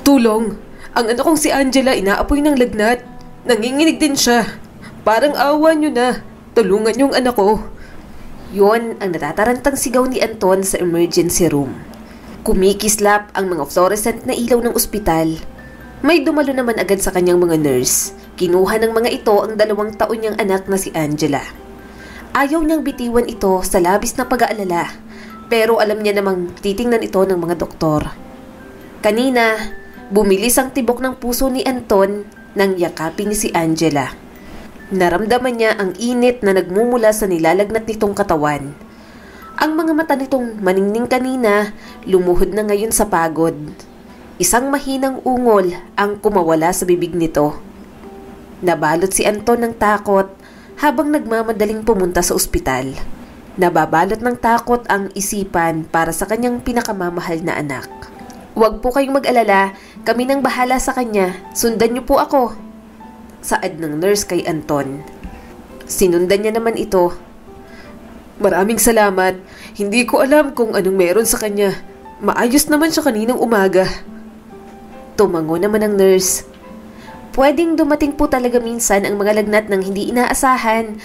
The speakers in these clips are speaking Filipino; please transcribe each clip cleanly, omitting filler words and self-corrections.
Tulong! Ang anak kong si Angela inaapoy ng lagnat. Nanginginig din siya. Parang awa niyo na. Tulungan yung anak ko. Yon ang natatarantang sigaw ni Anton sa emergency room. Kumikislap ang mga fluorescent na ilaw ng ospital. May dumalo naman agad sa kanyang mga nurse. Kinuha ng mga ito ang 2 taon niyang anak na si Angela. Ayaw niyang bitiwan ito sa labis na pag-aalala. Pero alam niya namang titingnan ito ng mga doktor. Kanina, bumilis ang tibok ng puso ni Anton nang yakapin ni si Angela. Naramdaman niya ang init na nagmumula sa nilalagnat nitong katawan. Ang mga mata nitong maningning kanina, lumuhod na ngayon sa pagod. Isang mahinang ungol ang kumawala sa bibig nito. Nabalot si Anton ng takot habang nagmamadaling pumunta sa ospital. Nababalot ng takot ang isipan para sa kanyang pinakamamahal na anak. "Huwag po kayong mag-alala, kami nang bahala sa kanya. Sundan niyo po ako," saad ng nurse kay Anton. Sinundan niya naman ito. "Maraming salamat. Hindi ko alam kung anong meron sa kanya. Maayos naman siya kaninang umaga." Tumango naman ang nurse. "Pwedeng dumating po talaga minsan ang mga lagnat ng hindi inaasahan.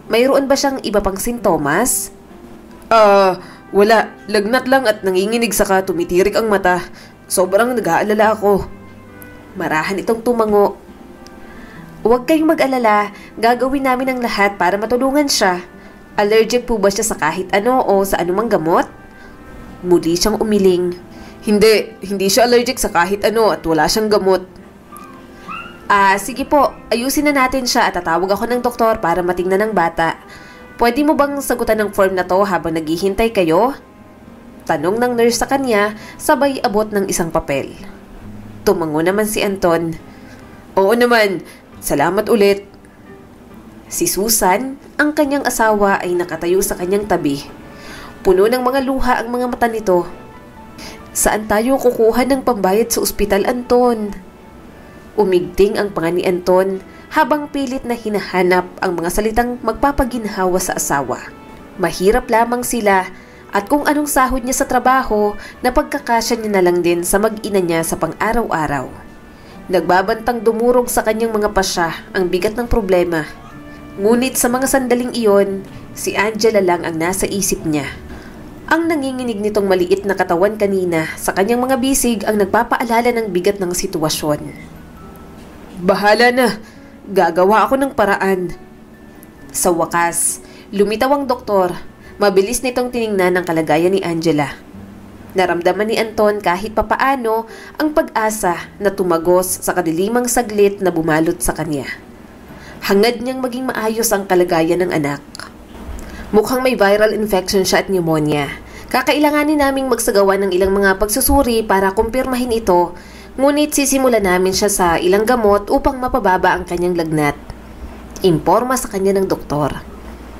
Mayroon ba siyang iba pang sintomas?" Wala. Lagnat lang at nanginginig saka tumitirik ang mata. Sobrang nag-aalala ako." Marahan itong tumango. "Huwag kayong mag-alala. Gagawin namin ang lahat para matulungan siya. Allergic po ba siya sa kahit ano o sa anumang gamot?" Muli siyang umiling. Hindi siya allergic sa kahit ano at wala siyang gamot." Sige po. Ayusin na natin siya at tatawag ako ng doktor para matingnan ng bata. Pwede mo bang sagutan ng form na to habang naghihintay kayo?" Tanong ng nurse sa kanya, sabay abot ng isang papel. Tumango naman si Anton. "Oo naman. Salamat ulit." Si Susan, ang kanyang asawa, ay nakatayo sa kanyang tabi. Puno ng mga luha ang mga mata nito. "Saan tayo kukuha ng pambayad sa ospital, Anton?" Umigting ang panga ni Anton habang pilit na hinahanap ang mga salitang magpapaginhawa sa asawa. Mahirap lamang sila at kung anong sahod niya sa trabaho, napagkakasya niya na lang din sa mag-ina niya sa pang-araw-araw. Nagbabantang dumurog sa kanyang mga pasya ang bigat ng problema. Ngunit sa mga sandaling iyon, si Angela lang ang nasa isip niya. Ang nanginginig nitong maliit na katawan kanina sa kanyang mga bisig ang nagpapaalala ng bigat ng sitwasyon. "Bahala na. Gagawa ako ng paraan." Sa wakas, lumitaw ang doktor. Mabilis nitong tiningnan ang kalagayan ni Angela. Naramdaman ni Anton kahit papaano ang pag-asa na tumagos sa kadilimang saglit na bumalot sa kanya. Hangad niyang maging maayos ang kalagayan ng anak. Mukhang may viral infection siya at pneumonia. Kakailanganin naming magsagawa ng ilang mga pagsusuri para kumpirmahin ito, ngunit sisimulan namin siya sa ilang gamot upang mapababa ang kanyang lagnat. Imporma sa kanya ng doktor.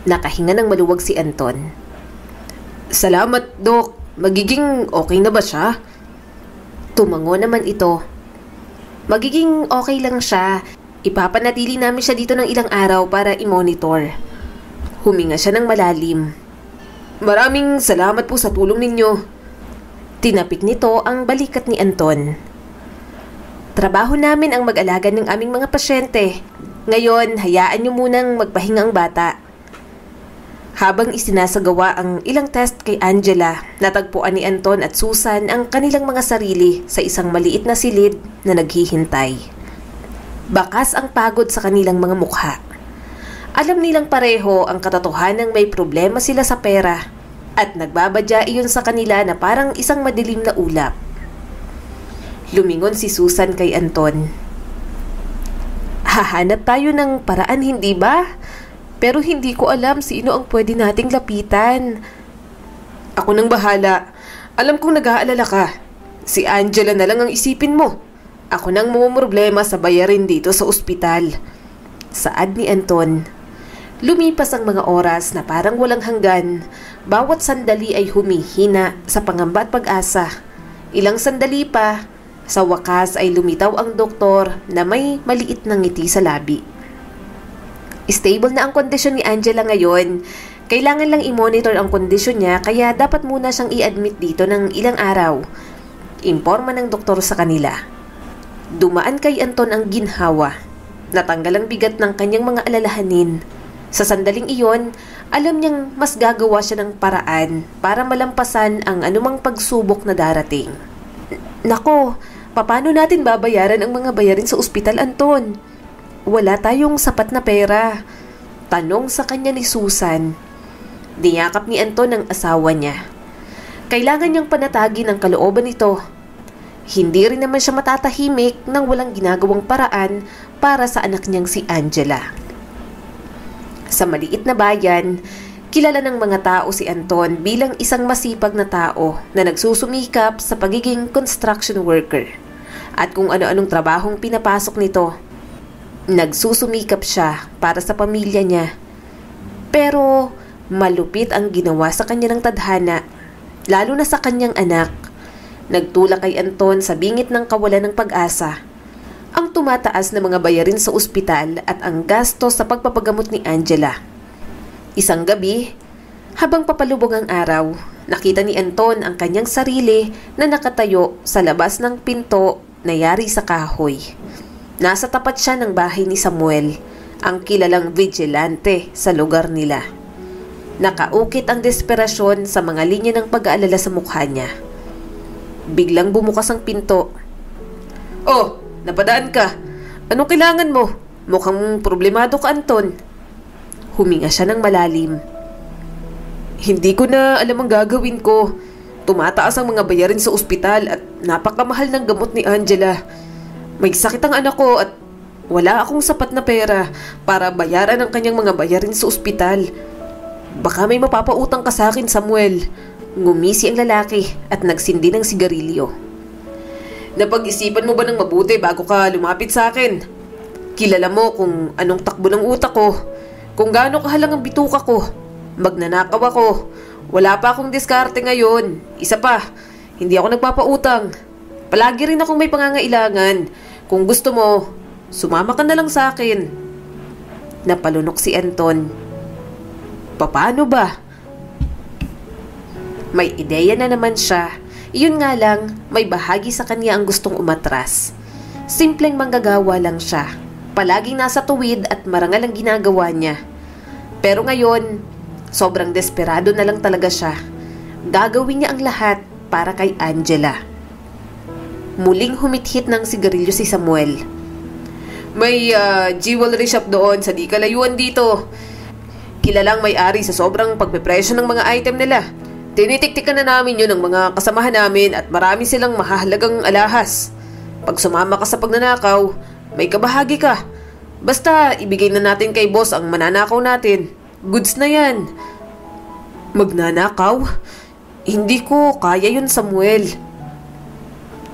Nakahinga ng maluwag si Anton. "Salamat, Dok. Magiging okay na ba siya?" Tumango naman ito. "Magiging okay lang siya. Ipapanatili namin siya dito ng ilang araw para i-monitor." Huminga siya ng malalim. "Maraming salamat po sa tulong ninyo." Tinapik nito ang balikat ni Anton. "Trabaho namin ang mag-alaga ng aming mga pasyente. Ngayon, hayaan niyo munang magpahinga ang bata." Habang isinasagawa ang ilang test kay Angela, natagpuan ni Anton at Susan ang kanilang mga sarili sa isang maliit na silid na naghihintay. Bakas ang pagod sa kanilang mga mukha. Alam nilang pareho ang katotohanang may problema sila sa pera at nagbabadya iyon sa kanila na parang isang madilim na ulap. Lumingon si Susan kay Anton. "Hahanap tayo ng paraan, hindi ba? Pero hindi ko alam sino ang pwede nating lapitan." "Ako nang bahala. Alam kong nag-aalala ka. Si Angela na lang ang isipin mo. Ako nang mumumroblema sa bayarin dito sa ospital," saad ni Anton. Lumipas ang mga oras na parang walang hanggan. Bawat sandali ay humihina sa pangamba at pag-asa. Ilang sandali pa, sa wakas ay lumitaw ang doktor na may maliit na ngiti sa labi. Stable na ang kondisyon ni Angela ngayon. Kailangan lang i-monitor ang kondisyon niya kaya dapat muna siyang i-admit dito ng ilang araw. Imporma ng doktor sa kanila. Dumaan kay Anton ang ginhawa. Natanggal ang bigat ng kanyang mga alalahanin. Sa sandaling iyon, alam niyang mas gagawa siya ng paraan para malampasan ang anumang pagsubok na darating. Nako, paano natin babayaran ang mga bayarin sa ospital, Anton? Wala tayong sapat na pera. Tanong sa kanya ni Susan. Niyakap ni Anton ang asawa niya. Kailangan niyang panatagin ang kalooban nito. Hindi rin naman siya matatahimik nang walang ginagawang paraan para sa anak niyang si Angela. Sa maliit na bayan, kilala ng mga tao si Anton bilang isang masipag na tao na nagsusumikap sa pagiging construction worker. At kung ano-anong trabahong pinapasok nito, nagsusumikap siya para sa pamilya niya. Pero malupit ang ginawa sa kanya ng tadhana, lalo na sa kanyang anak. Nagtulak kay Anton sa bingit ng kawalan ng pag-asa, ang tumataas na mga bayarin sa ospital at ang gasto sa pagpapagamot ni Angela. Isang gabi, habang papalubog ang araw, nakita ni Anton ang kanyang sarili na nakatayo sa labas ng pinto na yari sa kahoy. Nasa tapat siya ng bahay ni Samuel, ang kilalang vigilante sa lugar nila. Nakaukit ang desperasyon sa mga linya ng pag-aalala sa mukha niya. Biglang bumukas ang pinto. "Oh, napadaan ka. Anong kailangan mo? Mukhang problemado ka, Anton." Huminga siya ng malalim. "Hindi ko na alam ang gagawin ko. Tumataas ang mga bayarin sa ospital at napakamahal ng gamot ni Angela. May sakit ang anak ko at wala akong sapat na pera para bayaran ang kanyang mga bayarin sa ospital. Baka may mapapautang ka sa akin, Samuel." Ngumisi ang lalaki at nagsindi ng sigarilyo. "Napag-isipan mo ba ng mabuti bago ka lumapit sa akin? Kilala mo kung anong takbo ng utak ko, kung gaano kahalang ang bituka ko. Magnanakaw ako. Wala pa akong diskarte ngayon. Isa pa, hindi ako nagpapautang. Palagi rin akong may pangangailangan. Kung gusto mo, sumama ka na lang sa akin." Napalunok si Anton. "Paano ba?" May ideya na naman siya. Iyon nga lang, may bahagi sa kanya ang gustong umatras. Simpleng manggagawa lang siya. Palaging nasa tuwid at marangal ang ginagawa niya. Pero ngayon, sobrang desperado na lang talaga siya. Gagawin niya ang lahat para kay Angela. Muling humithit ng sigarilyo si Samuel. "May jewelry shop doon sa di kalayuan dito. Kilalang may-ari sa sobrang pagpepresyo ng mga item nila. Tinitiktikan na namin yun ng mga kasamahan namin at marami silang mahahalagang alahas. Pag sumama ka sa pagnanakaw, may kabahagi ka. Basta ibigay na natin kay boss ang mananakaw natin. Goods na yan." "Magnanakaw? Hindi ko kaya yun, Samuel."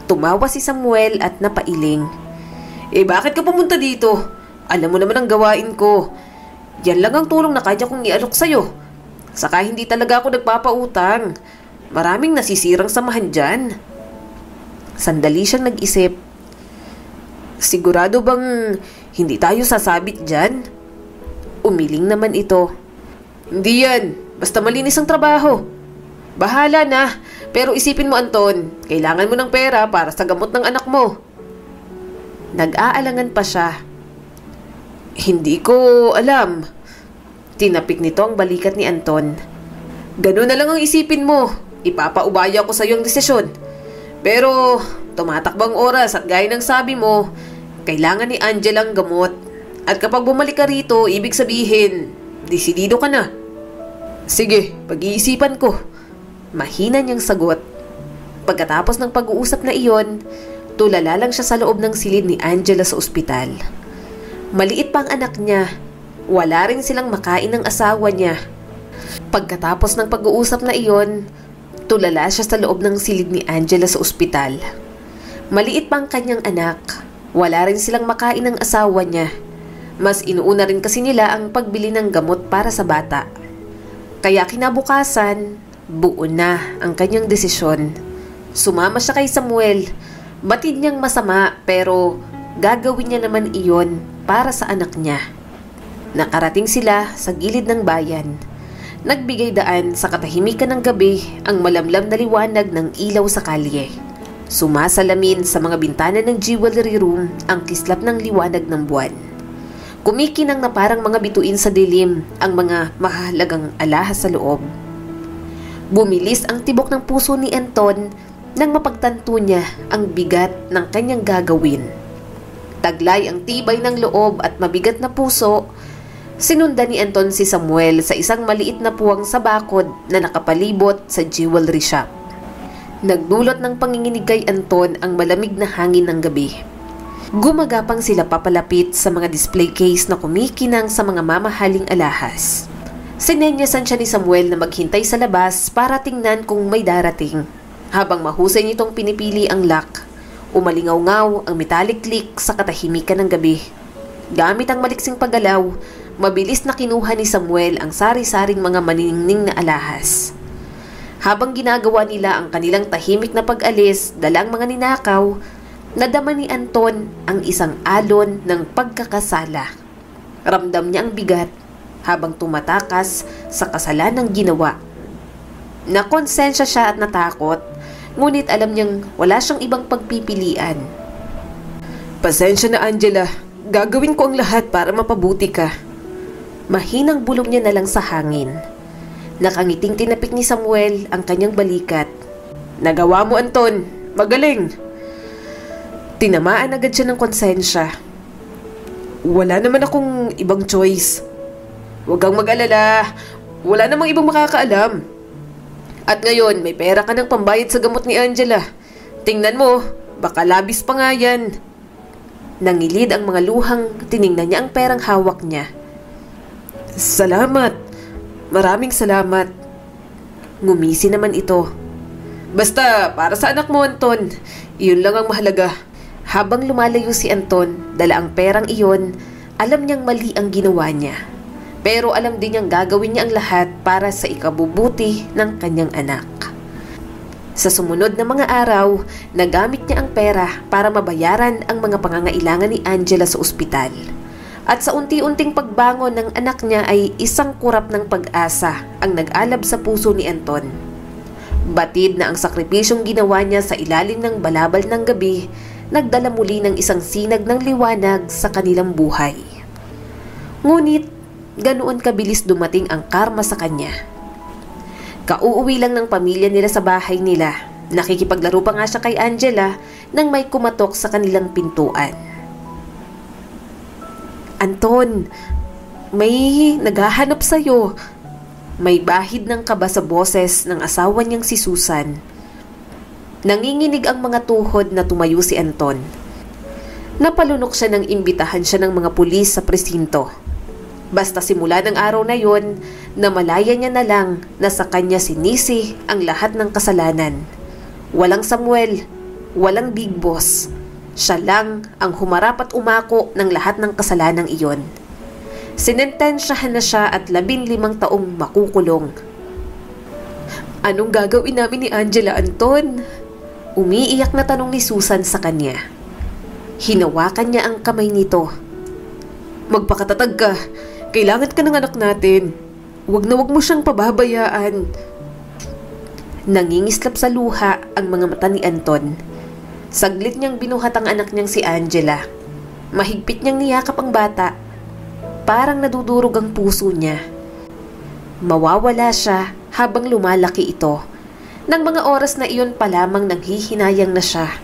Tumawa si Samuel at napailing. Bakit ka pumunta dito? Alam mo naman ang gawain ko. Yan lang ang tulong na kaya kong ialok sa'yo. Saka hindi talaga ako nagpapautang. Maraming nasisirang samahan dyan." Sandali siyang nag-isip. "Sigurado bang hindi tayo sasabit dyan?" Umiling naman ito. "Hindi yan. Basta malinis ang trabaho." "Bahala na. Pero isipin mo, Anton, kailangan mo ng pera para sa gamot ng anak mo." Nag-aalangan pa siya. "Hindi ko alam." Tinapik nito ang balikat ni Anton. "Ganun na lang ang isipin mo. Ipapaubaya ko sa iyo ang desisyon. Pero tumatakbang oras at gaya ng sabi mo, kailangan ni Angela ang gamot. At kapag bumalik ka rito, ibig sabihin, desidido ka na." "Sige, pag-iisipan ko." Mahina niyang sagot. Pagkatapos ng pag-uusap na iyon, tulala lang siya sa loob ng silid ni Angela sa ospital. Maliit pa ang anak niya. Wala rin silang makain ng asawa niya. Pagkatapos ng pag-uusap na iyon, tulala siya sa loob ng silid ni Angela sa ospital. Maliit pa ang kanyang anak. Wala rin silang makain ng asawa niya. Mas inuuna rin kasi nila ang pagbili ng gamot para sa bata. Kaya kinabukasan, buo na ang kanyang desisyon. Sumama siya kay Samuel. Batid niyang masama pero gagawin niya naman iyon para sa anak niya. Nakarating sila sa gilid ng bayan. Nagbigay daan sa katahimikan ng gabi ang malamlam na liwanag ng ilaw sa kalye. Sumasalamin sa mga bintana ng jewelry room ang kislap ng liwanag ng buwan. Kumikinang na parang mga bituin sa dilim ang mga mahalagang alahas sa loob. Bumilis ang tibok ng puso ni Anton nang mapagtanto niya ang bigat ng kanyang gagawin. Taglay ang tibay ng loob at mabigat na puso, sinundan ni Anton si Samuel sa isang maliit na puwang sa bakod na nakapalibot sa jewelry shop. Nagdulot ng panginginig kay Anton ang malamig na hangin ng gabi. Gumagapang sila papalapit sa mga display case na kumikinang sa mga mamahaling alahas. Sinenyasan siya ni Samuel na maghintay sa labas para tingnan kung may darating. Habang mahusay nitong pinipili ang lock, umalingaw-ngaw ang metallic click sa katahimikan ng gabi. Gamit ang maliksing paggalaw, mabilis na kinuha ni Samuel ang sari-saring mga maniningning na alahas. Habang ginagawa nila ang kanilang tahimik na pag-alis dalang mga ninakaw, nadama ni Anton ang isang alon ng pagkakasala. Ramdam niya ang bigat habang tumatakas sa kasalanang ginawa. Nakonsensya siya at natakot, ngunit alam niyang wala siyang ibang pagpipilian. Pasensya na, Angela. Gagawin ko ang lahat para mapabuti ka. Mahinang bulong niya na lang sa hangin. Nakangiting tinapik ni Samuel ang kanyang balikat. Nagawa mo, Anton. Magaling. Tinamaan agad siya ng konsensya. Wala naman akong ibang choice. Huwag kang mag-alala. Wala namang ibang makakaalam. At ngayon, may pera ka ng pambayad sa gamot ni Angela. Tingnan mo, baka labis pa nga yan. Nangilid ang mga luhang, tiningnan niya ang perang hawak niya. Salamat. Maraming salamat. Ngumisi naman ito. Basta, para sa anak mo, Anton. Iyon lang ang mahalaga. Habang lumalayo si Anton, dala ang perang iyon, alam niyang mali ang ginawa niya. Pero alam din niyang gagawin niya ang lahat para sa ikabubuti ng kanyang anak. Sa sumunod na mga araw, nagamit niya ang pera para mabayaran ang mga pangangailangan ni Angela sa ospital. At sa unti-unting pagbangon ng anak niya ay isang kurap ng pag-asa ang nag-alab sa puso ni Anton. Batid na ang sakripisyong ginawa niya sa ilalim ng balabal ng gabi, nagdala muli ng isang sinag ng liwanag sa kanilang buhay. Ngunit, ganoon kabilis dumating ang karma sa kanya. Kauuwi lang ng pamilya nila sa bahay nila. Nakikipaglaro pa nga siya kay Angela nang may kumatok sa kanilang pintuan. Anton, may naghahanap sa'yo. May bahid ng kaba sa boses ng asawa niyang si Susan. Nanginginig ang mga tuhod na tumayo si Anton. Napalunok siya nang imbitahan siya ng mga pulis sa presinto. Basta simula ng araw na yon, namalaya niya na lang na sa kanya sinisi ang lahat ng kasalanan. Walang Samuel, walang Big Boss. Siya lang ang humarap at umako ng lahat ng kasalanang iyon. Sinentensyahan na siya at 15 taong makukulong. Anong gagawin namin ni Angela, Anton? Umiiyak na tanong ni Susan sa kanya. Hinawakan niya ang kamay nito. Magpakatatag ka. Kailangan ka ng anak natin. Huwag na huwag mo siyang pababayaan. Nangingislap sa luha ang mga mata ni Anton. Saglit niyang binuhat ang anak niyang si Angela. Mahigpit niyang niyakap ang bata. Parang nadudurog ang puso niya. Mawawala siya habang lumalaki ito. Nang mga oras na iyon pa lamang nanghihinayang na siya.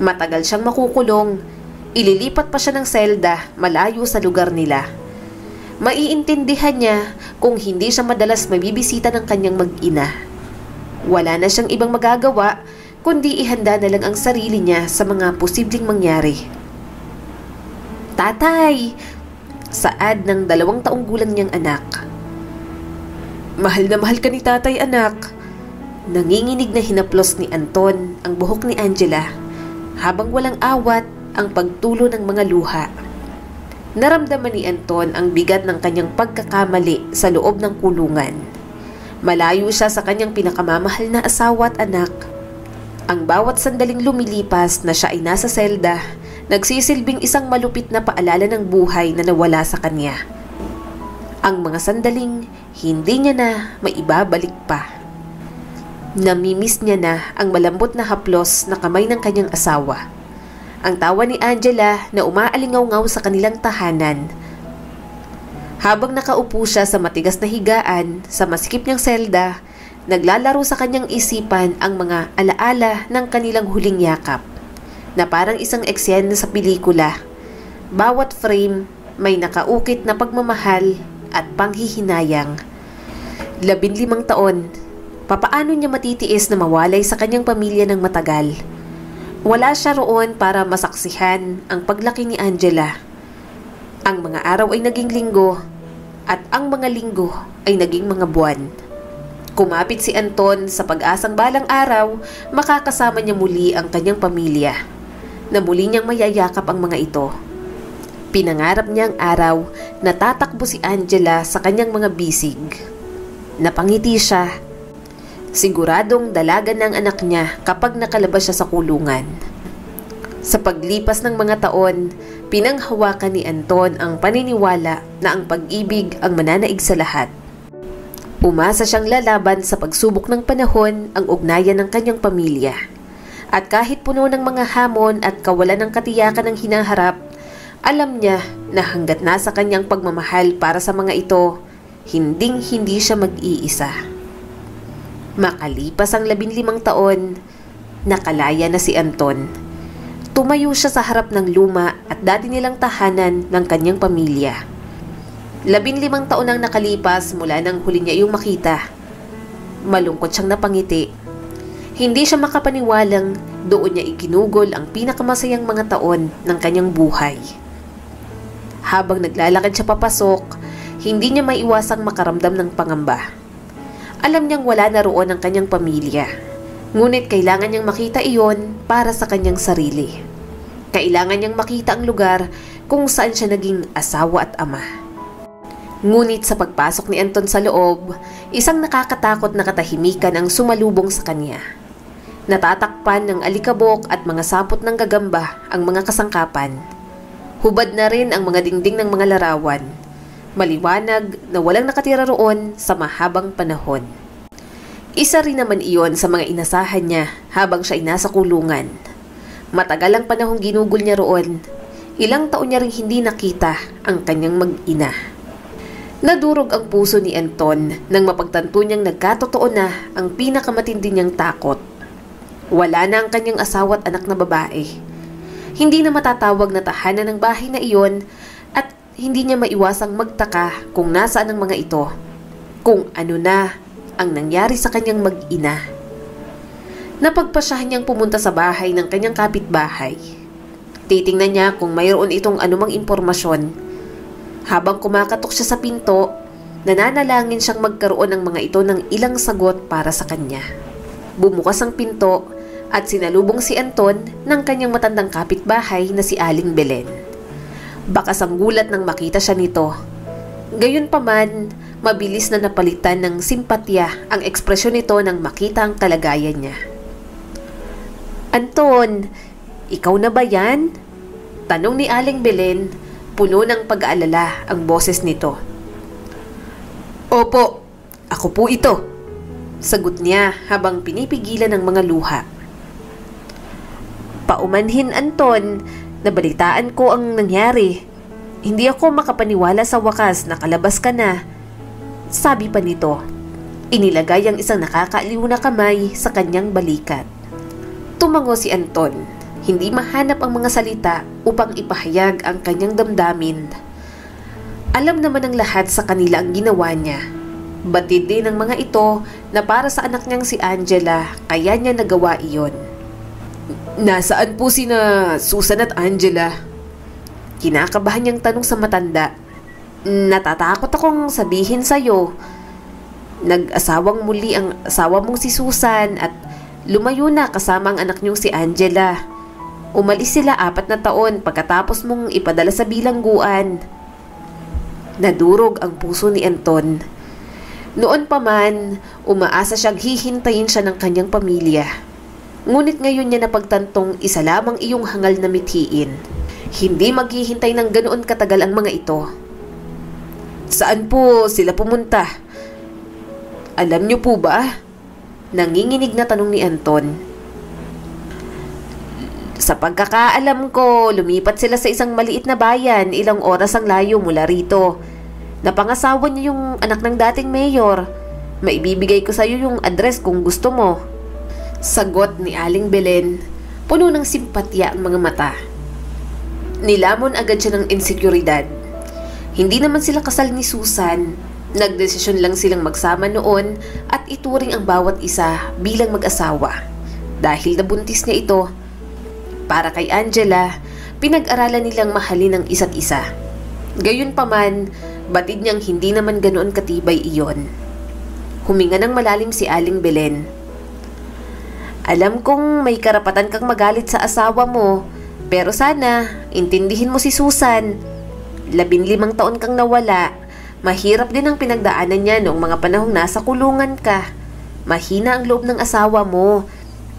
Matagal siyang makukulong. Ililipat pa siya ng selda malayo sa lugar nila. Maiintindihan niya kung hindi siya madalas mabibisita ng kanyang mag-ina. Wala na siyang ibang magagawa kundi ihanda na lang ang sarili niya sa mga posibleng mangyari. Tatay! Saad ng 2 taong gulang niyang anak. Mahal na mahal ka ni tatay, anak. Nanginginig na hinaplos ni Anton ang buhok ni Angela habang walang awat ang pagtulo ng mga luha. Naramdaman ni Anton ang bigat ng kanyang pagkakamali sa loob ng kulungan. Malayo siya sa kanyang pinakamamahal na asawa at anak. Ang bawat sandaling lumilipas na siya ay nasa selda, nagsisilbing isang malupit na paalala ng buhay na nawala sa kanya. Ang mga sandaling hindi niya na maibabalik pa. Namimiss niya na ang malambot na haplos na kamay ng kanyang asawa. Ang tawa ni Angela na umaalingaw-ngaw sa kanilang tahanan. Habang nakaupo siya sa matigas na higaan sa masikip niyang selda, naglalaro sa kanyang isipan ang mga alaala ng kanilang huling yakap, na parang isang eksena sa pelikula. Bawat frame may nakaukit na pagmamahal at panghihinayang. 15 taon, papaano niya matitiis na mawalay sa kanyang pamilya ng matagal? Wala siya roon para masaksihan ang paglaki ni Angela. Ang mga araw ay naging linggo at ang mga linggo ay naging mga buwan. Kumapit si Anton sa pag-asang balang araw makakasama niya muli ang kanyang pamilya, na muli niyang mayayakap ang mga ito. Pinangarap niya ang araw na tatakbo si Angela sa kanyang mga bisig. Napangiti siya. Siguradong dalaga ng anak niya kapag nakalabas siya sa kulungan. Sa paglipas ng mga taon, pinanghawakan ni Anton ang paniniwala na ang pag-ibig ang mananaig sa lahat. Umasa siyang lalaban sa pagsubok ng panahon ang ugnayan ng kanyang pamilya. At kahit puno ng mga hamon at kawalan ng katiyakan ng hinaharap, alam niya na hanggat nasa kanyang pagmamahal para sa mga ito, hinding-hindi siya mag-iisa. Makalipas ang 15 taon, nakalaya na si Anton. Tumayo siya sa harap ng luma at dati nilang tahanan ng kanyang pamilya. 15 taon ang nakalipas mula nang huli niya iyong makita. Malungkot siyang napangiti. Hindi siya makapaniwalang doon niya iginugol ang pinakamasayang mga taon ng kanyang buhay. Habang naglalakad siya papasok, hindi niya maiwasang makaramdam ng pangamba. Alam niyang wala na roon ang kanyang pamilya, ngunit kailangan niyang makita iyon para sa kanyang sarili. Kailangan niyang makita ang lugar kung saan siya naging asawa at ama. Ngunit sa pagpasok ni Anton sa loob, isang nakakatakot na katahimikan ang sumalubong sa kanya. Natatakpan ng alikabok at mga sapot ng gagamba ang mga kasangkapan. Hubad na rin ang mga dingding ng mga larawan. Maliwanag na walang nakatira roon sa mahabang panahon. Isa rin naman iyon sa mga inasahan niya habang siya ay nasa kulungan. Matagal ang panahong ginugol niya roon. Ilang taon niya ring hindi nakita ang kanyang mag-ina. Nadurog ang puso ni Anton nang mapagtanto niyang nagkatotoo na ang pinakamatindi niyang takot. Wala na ang kanyang asawa at anak na babae. Hindi na matatawag na tahanan ng bahay na iyon at hindi niya maiwasang magtaka kung nasaan ang mga ito, kung ano na ang nangyari sa kanyang mag-ina. Napagpasyahan niyang pumunta sa bahay ng kanyang kapitbahay. Titingnan niya kung mayroon itong anumang impormasyon. Habang kumakatok siya sa pinto, nananalangin siyang magkaroon ng mga ito ng ilang sagot para sa kanya. Bumukas ang pinto at sinalubong si Anton ng kanyang matandang kapitbahay na si Aling Belen. Bakas ang gulat nang makita siya nito. Gayunpaman, mabilis na napalitan ng simpatya ang ekspresyon nito nang makita ang kalagayan niya. "Anton, ikaw na ba yan?" Tanong ni Aling Belen, puno ng pag-aalala ang boses nito. "Opo, ako po ito," sagot niya habang pinipigilan ng mga luha. "Paumanhin, Anton, nabalitaan ko ang nangyari. Hindi ako makapaniwala sa wakas na kalabas ka na," sabi pa nito. Inilagay ang isang nakakaaliw na kamay sa kanyang balikat. Tumango si Anton. Hindi mahanap ang mga salita upang ipahayag ang kanyang damdamin. Alam naman ng lahat sa kanila ang ginawa niya. Batid din ng mga ito na para sa anak niyang si Angela, kaya niya nagawa iyon. "Nasaan po sina Susan at Angela?" Kinakabahan niyang tanong sa matanda. "Natatakot akong sabihin sa'yo. Nag-asawang muli ang asawa mong si Susan at lumayo na kasama ang anak niyong si Angela. Umalis sila 4 na taon pagkatapos mong ipadala sa bilangguan." Nadurog ang puso ni Anton. Noon pa man, umaasa siyang hihintayin siya ng kanyang pamilya. Ngunit ngayon niya napagtantong isa lamang iyong hangal na mithiin. Hindi maghihintay ng ganoon katagal ang mga ito. "Saan po sila pumunta? Alam niyo po ba?" Nanginginig na tanong ni Anton. Sa pagkakaalam ko, lumipat sila sa isang maliit na bayan, ilang oras ang layo mula rito. Napangasawa niya yung anak ng dating mayor. Maibibigay ko sa iyo yung address kung gusto mo. Sagot ni Aling Belen, puno ng simpatya ang mga mata. Nilamon agad siya ng insekuridad. Hindi naman sila kasal ni Susan. Nagdesisyon lang silang magsama noon at ituring ang bawat isa bilang mag-asawa. Dahil nabuntis niya ito, para kay Angela, pinag-aralan nilang mahalin ang isa't isa. Gayunpaman, batid niyang hindi naman ganoon katibay iyon. Huminga ng malalim si Aling Belen. Alam kong may karapatan kang magalit sa asawa mo, pero sana intindihin mo si Susan. 15 taon kang nawala. Mahirap din ang pinagdaanan niya noong mga panahong nasa kulungan ka. Mahina ang loob ng asawa mo.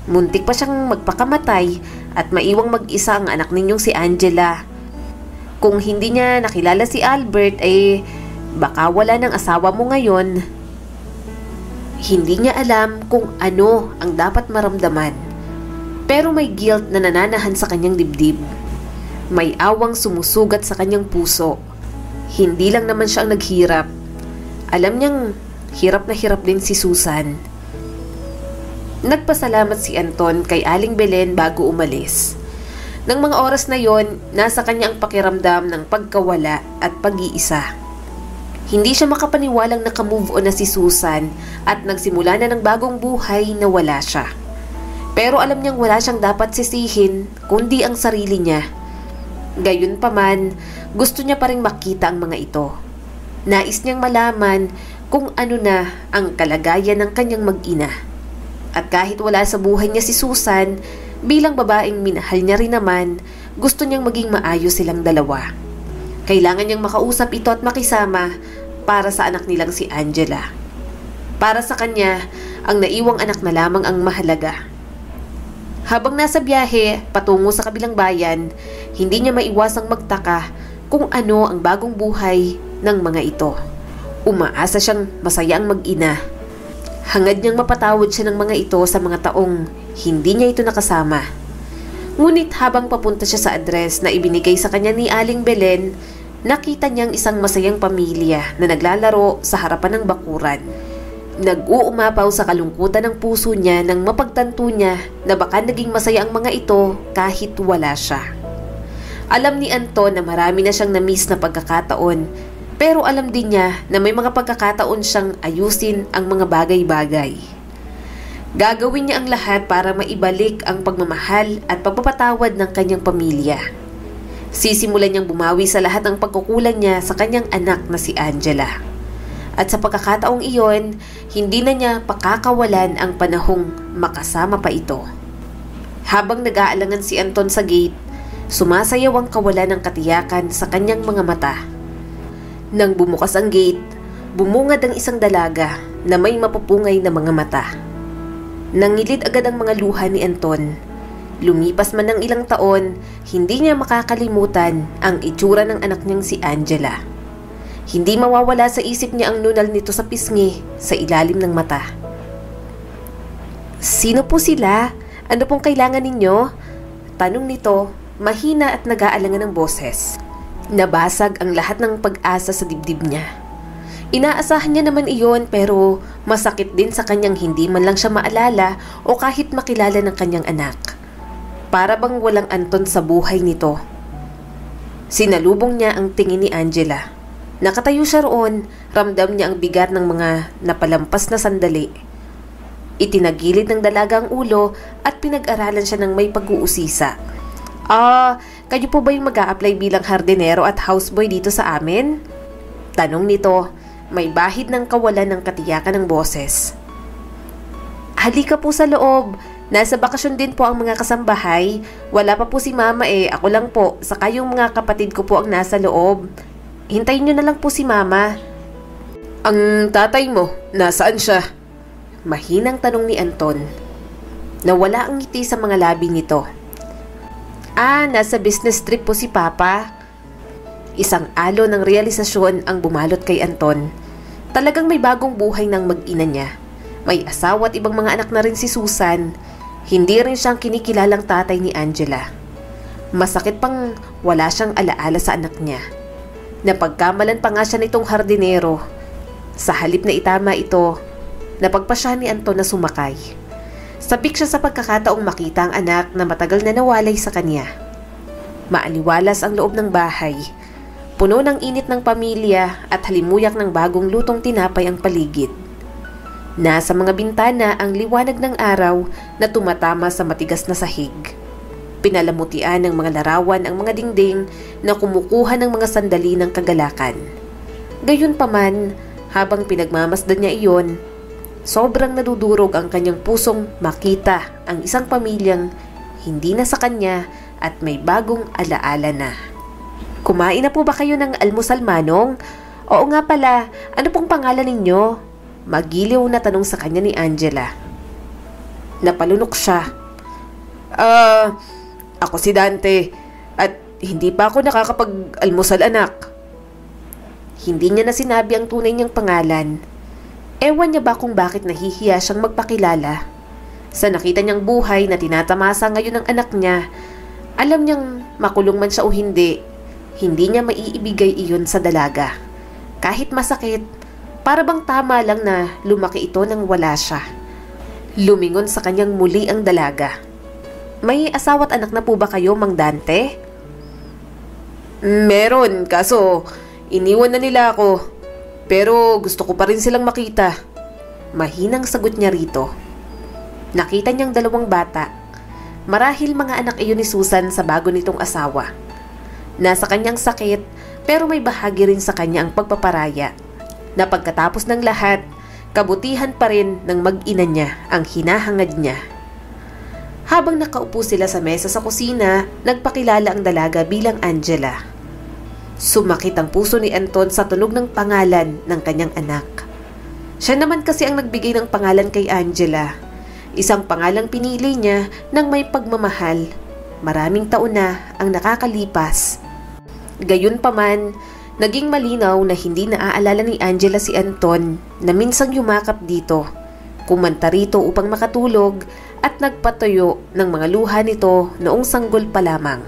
Muntik pa siyang magpakamatay at maiwang mag-isa ang anak ninyong si Angela. Kung hindi niya nakilala si Albert, baka wala ng asawa mo ngayon. Hindi niya alam kung ano ang dapat maramdaman. Pero may guilt na nananahan sa kanyang dibdib. May awang sumusugat sa kanyang puso. Hindi lang naman siya ang naghirap. Alam niyang hirap na hirap din si Susan. Nagpasalamat si Anton kay Aling Belen bago umalis. Nang mga oras na yon, nasa kanya ang pakiramdam ng pagkawala at pag-iisa. Hindi siya makapaniwalang nakamove on na si Susan at nagsimula na ng bagong buhay na wala siya. Pero alam niyang wala siyang dapat sisihin kundi ang sarili niya. Gayunpaman, gusto niya pa ring makita ang mga ito. Nais niyang malaman kung ano na ang kalagayan ng kanyang mag-ina. At kahit wala sa buhay niya si Susan, bilang babaeng minahal niya rin naman, gusto niyang maging maayos silang dalawa. Kailangan niyang makausap ito at makisama para sa anak nilang si Angela. Para sa kanya, ang naiwang anak na lamang ang mahalaga. Habang nasa biyahe patungo sa kabilang bayan, hindi niya maiwasang magtaka kung ano ang bagong buhay ng mga ito. Umaasa siyang masaya ang mag-ina. Hangad niyang mapatawad siya ng mga ito sa mga taong hindi niya ito nakasama. Ngunit habang papunta siya sa address na ibinigay sa kanya ni Aling Belen, nakita niyang isang masayang pamilya na naglalaro sa harapan ng bakuran. Nag-uumapaw sa kalungkutan ng puso niya nang mapagtanto niya na baka naging masaya ang mga ito kahit wala siya. Alam ni Anton na marami na siyang na-miss na pagkakataon, pero alam din niya na may mga pagkakataon siyang ayusin ang mga bagay-bagay. Gagawin niya ang lahat para maibalik ang pagmamahal at pagpapatawad ng kanyang pamilya. Sisimulan niyang bumawi sa lahat ng pagkukulang niya sa kanyang anak na si Angela. At sa pagkakataong iyon, hindi na niya pakakawalan ang panahong makasama pa ito. Habang nag-aalangan si Anton sa gate, sumasayaw ang kawalan ng katiyakan sa kanyang mga mata. Nang bumukas ang gate, bumungad ang isang dalaga na may mapupungay na mga mata. Nangilid agad ang mga luha ni Anton. Lumipas man ng ilang taon, hindi niya makakalimutan ang itsura ng anak niyang si Angela. Hindi mawawala sa isip niya ang nunal nito sa pisngi sa ilalim ng mata. Sino po sila? Ano pong kailangan ninyo? Tanong nito, mahina at nag-aalangan ng boses. Nabasag ang lahat ng pag-asa sa dibdib niya. Inaasahan niya naman iyon pero masakit din sa kanyang hindi man lang siya maalala o kahit makilala ng kanyang anak. Para bang walang Anton sa buhay nito. Sinalubong niya ang tingin ni Angela. Nakatayo siya roon, ramdam niya ang bigat ng mga napalampas na sandali. Itinagilid ng dalaga ang ulo at pinag-aralan siya ng may pag-uusisa. Kayo po ba yung mag-a-apply bilang hardinero at houseboy dito sa amin? Tanong nito, may bahid ng kawalan ng katiyakan ng boses. Halika po sa loob. Nasa bakasyon din po ang mga kasambahay. Wala pa po si mama ako lang po. Saka yung mga kapatid ko po ang nasa loob. Hintayin nyo na lang po si mama. Ang tatay mo, nasaan siya? Mahinang tanong ni Anton. Nawala ang ngiti sa mga labi nito. Nasa business trip po si Papa. Isang alo ng realisasyon ang bumalot kay Anton. Talagang may bagong buhay ng mag-ina niya. May asawa at ibang mga anak na rin si Susan. Hindi rin siyang kinikilalang tatay ni Angela. Masakit pang wala siyang alaala sa anak niya. Napagkamalan pa nga siya nitong hardinero. Sa halip na itama ito, napagpasya ni Anton na sumakay. Sabik siya sa pagkakataong makita ang anak na matagal na nawalay sa kanya. Maaliwalas ang loob ng bahay. Puno ng init ng pamilya at halimuyak ng bagong lutong tinapay ang paligid. Nasa mga bintana ang liwanag ng araw na tumatama sa matigas na sahig. Pinalamutian ng mga larawan ang mga dingding na kumukuha ng mga sandali ng kagalakan. Gayunpaman, habang pinagmamasdan niya iyon, sobrang nadudurog ang kanyang pusong makita ang isang pamilyang hindi na sa kanya at may bagong alaala na. Kumain na po ba kayo ng almusal, Manong? Oo nga pala, ano pong pangalan ninyo? Magiliw na tanong sa kanya ni Angela. Napalunok siya. Ako si Dante at hindi pa ako nakakapag-almusal, anak. Hindi niya na sinabi ang tunay niyang pangalan. Ewan niya ba kung bakit nahihiya siyang magpakilala? Sa nakita niyang buhay na tinatamasa ngayon ng anak niya, alam niyang makulong man siya o hindi niya maiibigay iyon sa dalaga. Kahit masakit, para bang tama lang na lumaki ito nang wala siya. Lumingon sa kanyang muli ang dalaga. May asawa't anak na po ba kayo, Mang Dante? Meron, kaso iniwan na nila ako. Pero gusto ko pa rin silang makita. Mahinang sagot niya rito. Nakita niyang dalawang bata. Marahil mga anak iyon ni Susan sa bago nitong asawa. Nasa kanyang sakit, pero may bahagi rin sa kanya ang pagpaparaya. Na pagkatapos ng lahat, kabutihan pa rin ng mag-ina niya ang hinahangad niya. Habang nakaupo sila sa mesa sa kusina, nagpakilala ang dalaga bilang Angela. Sumakit ang puso ni Anton sa tunog ng pangalan ng kanyang anak. Siya naman kasi ang nagbigay ng pangalan kay Angela. Isang pangalang pinili niya ng may pagmamahal. Maraming taon na ang nakakalipas. Gayunpaman, naging malinaw na hindi naaalala ni Angela si Anton na minsang yumakap dito, kumanta rito upang makatulog at nagpatuyo ng mga luha nito noong sanggol pa lamang.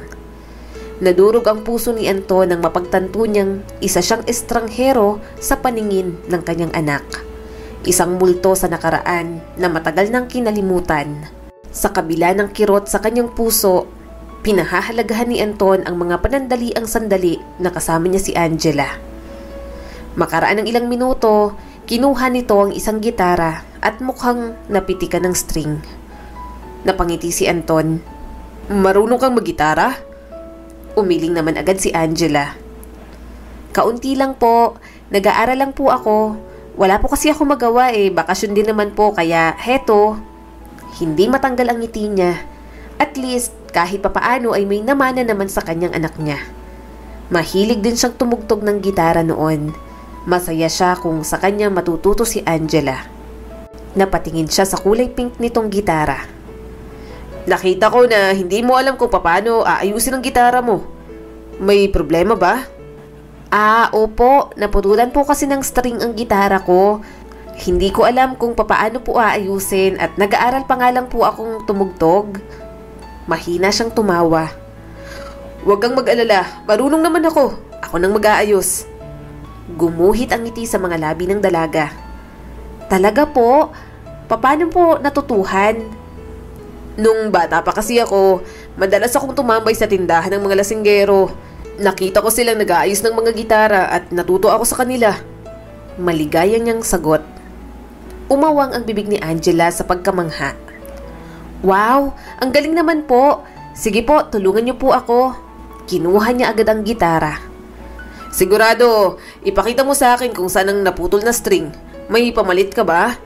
Nadurog ang puso ni Anton nang mapagtanto niyang isa siyang estranghero sa paningin ng kanyang anak. Isang multo sa nakaraan na matagal nang kinalimutan. Sa kabila ng kirot sa kanyang puso, pinahahalagahan ni Anton ang mga panandaliang sandali na kasama niya si Angela. Makaraan ng ilang minuto, kinuha nito ang isang gitara at mukhang napitikan ng string. Napangiti si Anton. Marunong kang maggitara? Umiling naman agad si Angela. Kaunti lang po, nag-aaral lang po ako. Wala po kasi ako magawa bakasyon din naman po kaya heto. Hindi matanggal ang ngiti niya. At least, kahit papaano ay may namana naman sa kanyang anak niya. Mahilig din siyang tumugtog ng gitara noon. Masaya siya kung sa kanya matututo si Angela. Napatingin siya sa kulay pink nitong gitara. Nakita ko na hindi mo alam kung paano aayusin ang gitara mo. May problema ba? Opo. Naputulan po kasi ng string ang gitara ko. Hindi ko alam kung paano po aayusin at nag-aaral pa nga lang po akong tumugtog. Mahina siyang tumawa. Huwag kang mag-alala, marunong naman ako. Ako nang mag-aayos. Gumuhit ang ngiti sa mga labi ng dalaga. Talaga po? Paano po natutuhan? Nung bata pa kasi ako, madalas akong tumambay sa tindahan ng mga lasinggero. Nakita ko silang nag-aayos ng mga gitara at natuto ako sa kanila. Maligaya niyang sagot. Umawang ang bibig ni Angela sa pagkamangha. Wow, ang galing naman po. Sige po, tulungan niyo po ako. Kinuha niya agad ang gitara. Sigurado, ipakita mo sa akin kung saan ang naputol na string. May pamalit ka ba?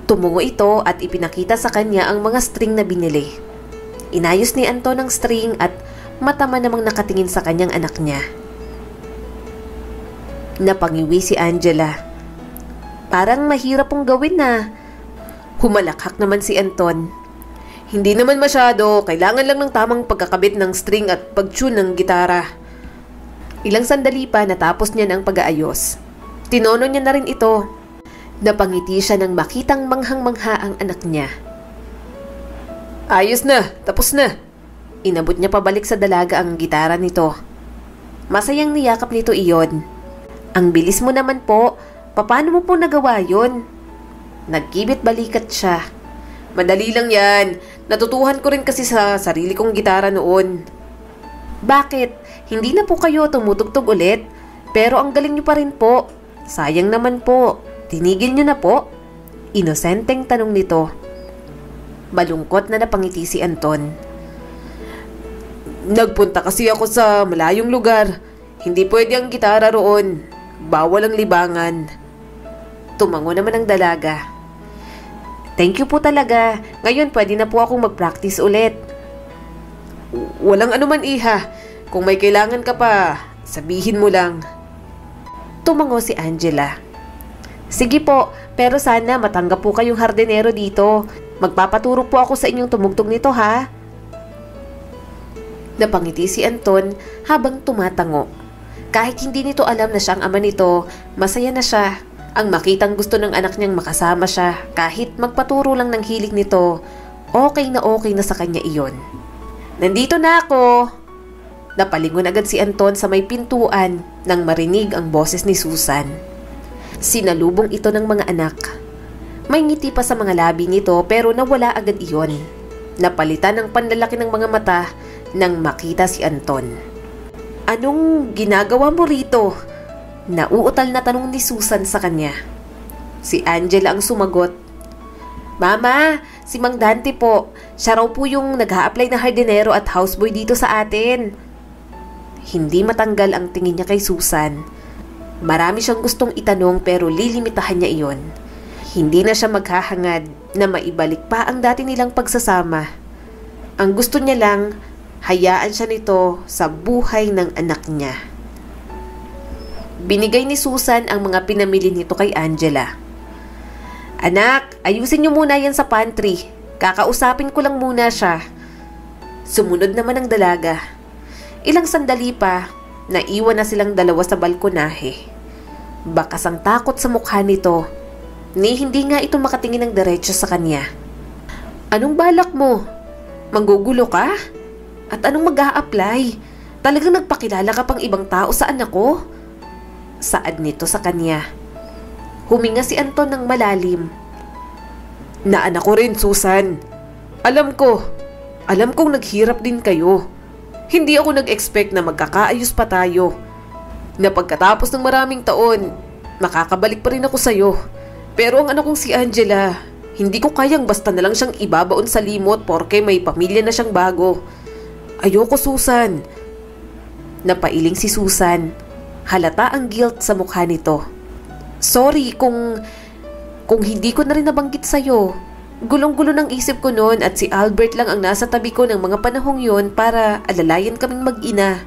Tumungo ito at ipinakita sa kanya ang mga string na binili. Inayos ni Anton ang string at matama namang nakatingin sa kanyang anak niya. Napangiwi si Angela. Parang mahirap pong gawin na. Humalakhak naman si Anton. Hindi naman masyado, kailangan lang ng tamang pagkakabit ng string at pag-tune ng gitara. Ilang sandali pa natapos niya ang pag-aayos. Tinono niya na rin ito. Napangiti siya nang makitang manghang-mangha ang anak niya. Ayos na, tapos na. Inabot niya pabalik sa dalaga ang gitara nito. Masayang niyakap nito iyon. Ang bilis mo naman po, paano mo po nagawa yun? Nagkibit balikat siya. Madali lang yan, natutuhan ko rin kasi sa sarili kong gitara noon. Bakit? Hindi na po kayo tumutugtog ulit? Pero ang galing niyo pa rin po. Sayang naman po, tinigil niyo na po? Inosenteng tanong nito. Malungkot na napangiti si Anton. Nagpunta kasi ako sa malayong lugar. Hindi pwede ang gitara roon. Bawal ang libangan. Tumango naman ang dalaga. Thank you po talaga. Ngayon pwede na po akong mag-practice ulit. Walang anuman, iha. Kung may kailangan ka pa, sabihin mo lang. Tumango si Angela. Sige po, pero sana matanggap po kayong hardinero dito. Magpapaturo po ako sa inyong tumugtog nito, ha? Napangiti si Anton habang tumatango. Kahit hindi nito alam na siya ang ama nito, masaya na siya. Ang makitang gusto ng anak niyang makasama siya, kahit magpaturo lang ng hilig nito, okay na sa kanya iyon. Nandito na ako! Napalingon agad si Anton sa may pintuan nang marinig ang boses ni Susan. Sinalubong ito ng mga anak. May ngiti pa sa mga labi nito pero nawala agad iyon. Napalitan ng panlalaki ng mga mata nang makita si Anton. Anong ginagawa mo rito? Nauutal na tanong ni Susan sa kanya. Si Angela ang sumagot. Mama, si Mang Dante po. Siya raw po yung nag-a-apply na hardinero at houseboy dito sa atin. Hindi matanggal ang tingin niya kay Susan. Marami siyang gustong itanong pero lilimitahan niya iyon. Hindi na siya maghahangad na maibalik pa ang dati nilang pagsasama. Ang gusto niya lang, hayaan siya nito sa buhay ng anak niya. Binigay ni Susan ang mga pinamili nito kay Angela. Anak, ayusin niyo muna yan sa pantry. Kakausapin ko lang muna siya. Sumunod naman ang dalaga. Ilang sandali pa, naiwan na silang dalawa sa balkonahe. Bakas ang takot sa mukha nito, ni hindi nga ito makatingin ng diretso sa kanya. Anong balak mo? Manggugulo ka? At anong mag-a-apply? Talagang nagpakilala ka pang ibang tao sa anak ko? Saad nito sa kanya. Huminga si Anton ng malalim. Naanak ko rin, Susan. Alam kong naghirap din kayo. Hindi ako nag-expect na magkakaayos pa tayo. Na pagkatapos ng maraming taon, makakabalik pa rin ako sa'yo. Pero ang anak kong si Angela, hindi ko kayang basta na lang siyang ibabaon sa limot porke may pamilya na siyang bago. Ayoko, Susan. Napailing si Susan. Halata ang guilt sa mukha nito. Sorry kung hindi ko na rin nabanggit sa'yo. Gulong-gulo ng isip ko noon at si Albert lang ang nasa tabi ko ng mga panahong yon para alalayan kaming mag-ina.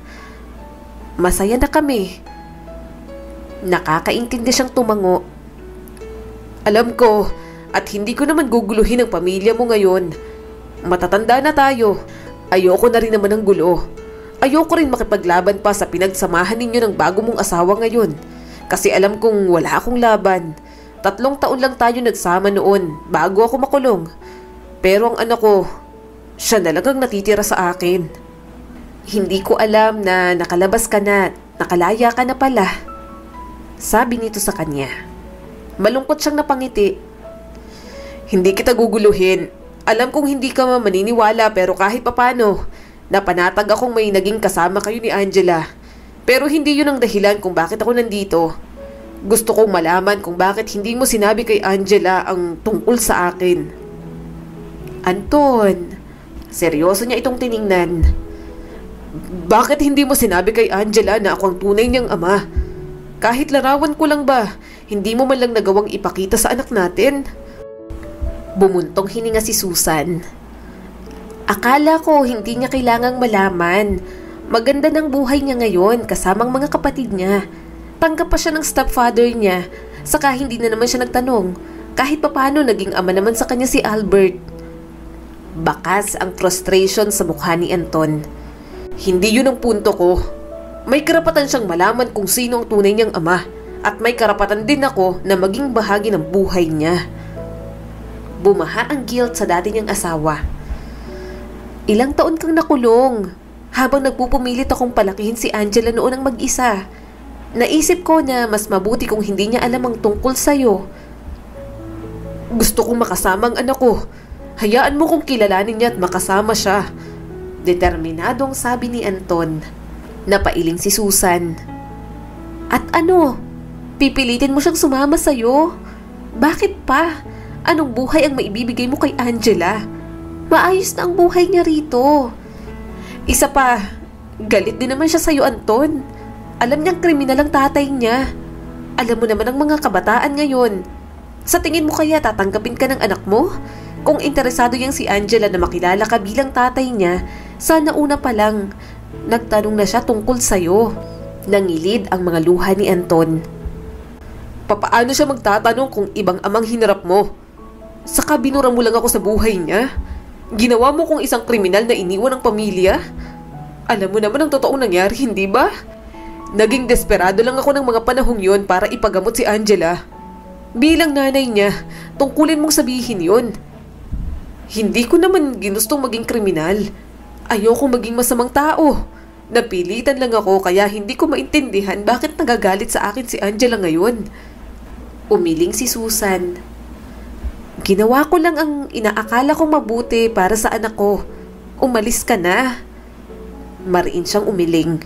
Masaya na kami. Nakakaintindi siyang tumango. Alam ko at hindi ko naman guguluhin ang pamilya mo ngayon. Matatanda na tayo. Ayoko na rin naman ng gulo. Ayoko rin makipaglaban pa sa pinagsamahan ninyo ng bago mong asawa ngayon. Kasi alam kong wala akong laban. 3 taon lang tayo nagsama noon bago ako makulong. Pero ang anak ko, siya na lang ang natitira sa akin. Hindi ko alam na nakalabas ka na, nakalaya ka na pala. Sabi nito sa kanya. Malungkot siyang napangiti. Hindi kita guguluhin. Alam kong hindi ka maniniwala pero kahit papano, napanatag akong may naging kasama kayo ni Angela. Pero hindi yun ang dahilan kung bakit ako nandito. Gusto kong malaman kung bakit hindi mo sinabi kay Angela ang tungkol sa akin. Anton, seryoso niya itong tiningnan. Bakit hindi mo sinabi kay Angela na ako ang tunay niyang ama? Kahit larawan ko lang ba, hindi mo man lang nagawang ipakita sa anak natin? Bumuntong hininga si Susan. Akala ko hindi niya kailangang malaman. Maganda ng buhay niya ngayon kasamang mga kapatid niya. Tanggap pa siya ng stepfather niya, saka hindi na naman siya nagtanong. Kahit papano naging ama naman sa kanya si Albert. Bakas ang frustration sa mukha ni Anton. Hindi yun ang punto ko. May karapatan siyang malaman kung sino ang tunay niyang ama at may karapatan din ako na maging bahagi ng buhay niya. Bumaha ang guilt sa dati niyang asawa. Ilang taon kang nakulong habang nagpupumilit akong palakihin si Angela noon ang mag-isa. Naisip ko na mas mabuti kung hindi niya alam ang tungkol sa'yo. Gusto kong makasama ang anak ko. Hayaan mo kung kilalanin niya at makasama siya. Determinadong sabi ni Anton. Napailing si Susan. At ano? Pipilitin mo siyang sumama sa'yo? Bakit pa? Anong buhay ang maibibigay mo kay Angela? Maayos na ang buhay niya rito. Isa pa, galit din naman siya sa'yo, Anton. Alam niyang kriminal ang tatay niya. Alam mo naman ang mga kabataan ngayon. Sa tingin mo kaya tatanggapin ka ng anak mo? Kung interesado yang si Angela na makilala ka bilang tatay niya, sana una pa lang nagtanong na siya tungkol sa'yo. Nangilid ang mga luha ni Anton. Papaano siya magtatanong kung ibang amang hinarap mo? Saka binura mo lang ako sa buhay niya? Ginawa mo kong isang kriminal na iniwan ng pamilya? Alam mo naman ang totoong nangyari, hindi ba? Naging desperado lang ako ng mga panahong yon para ipagamot si Angela. Bilang nanay niya, tungkulin mong sabihin yon. Hindi ko naman ginustong maging kriminal. Ayoko maging masamang tao. Napilitan lang ako kaya hindi ko maintindihan bakit nagagalit sa akin si Angela ngayon. Umiling si Susan. Ginawa ko lang ang inaakala kong mabuti para sa anak ko. Umalis ka na. Mariin siyang umiling.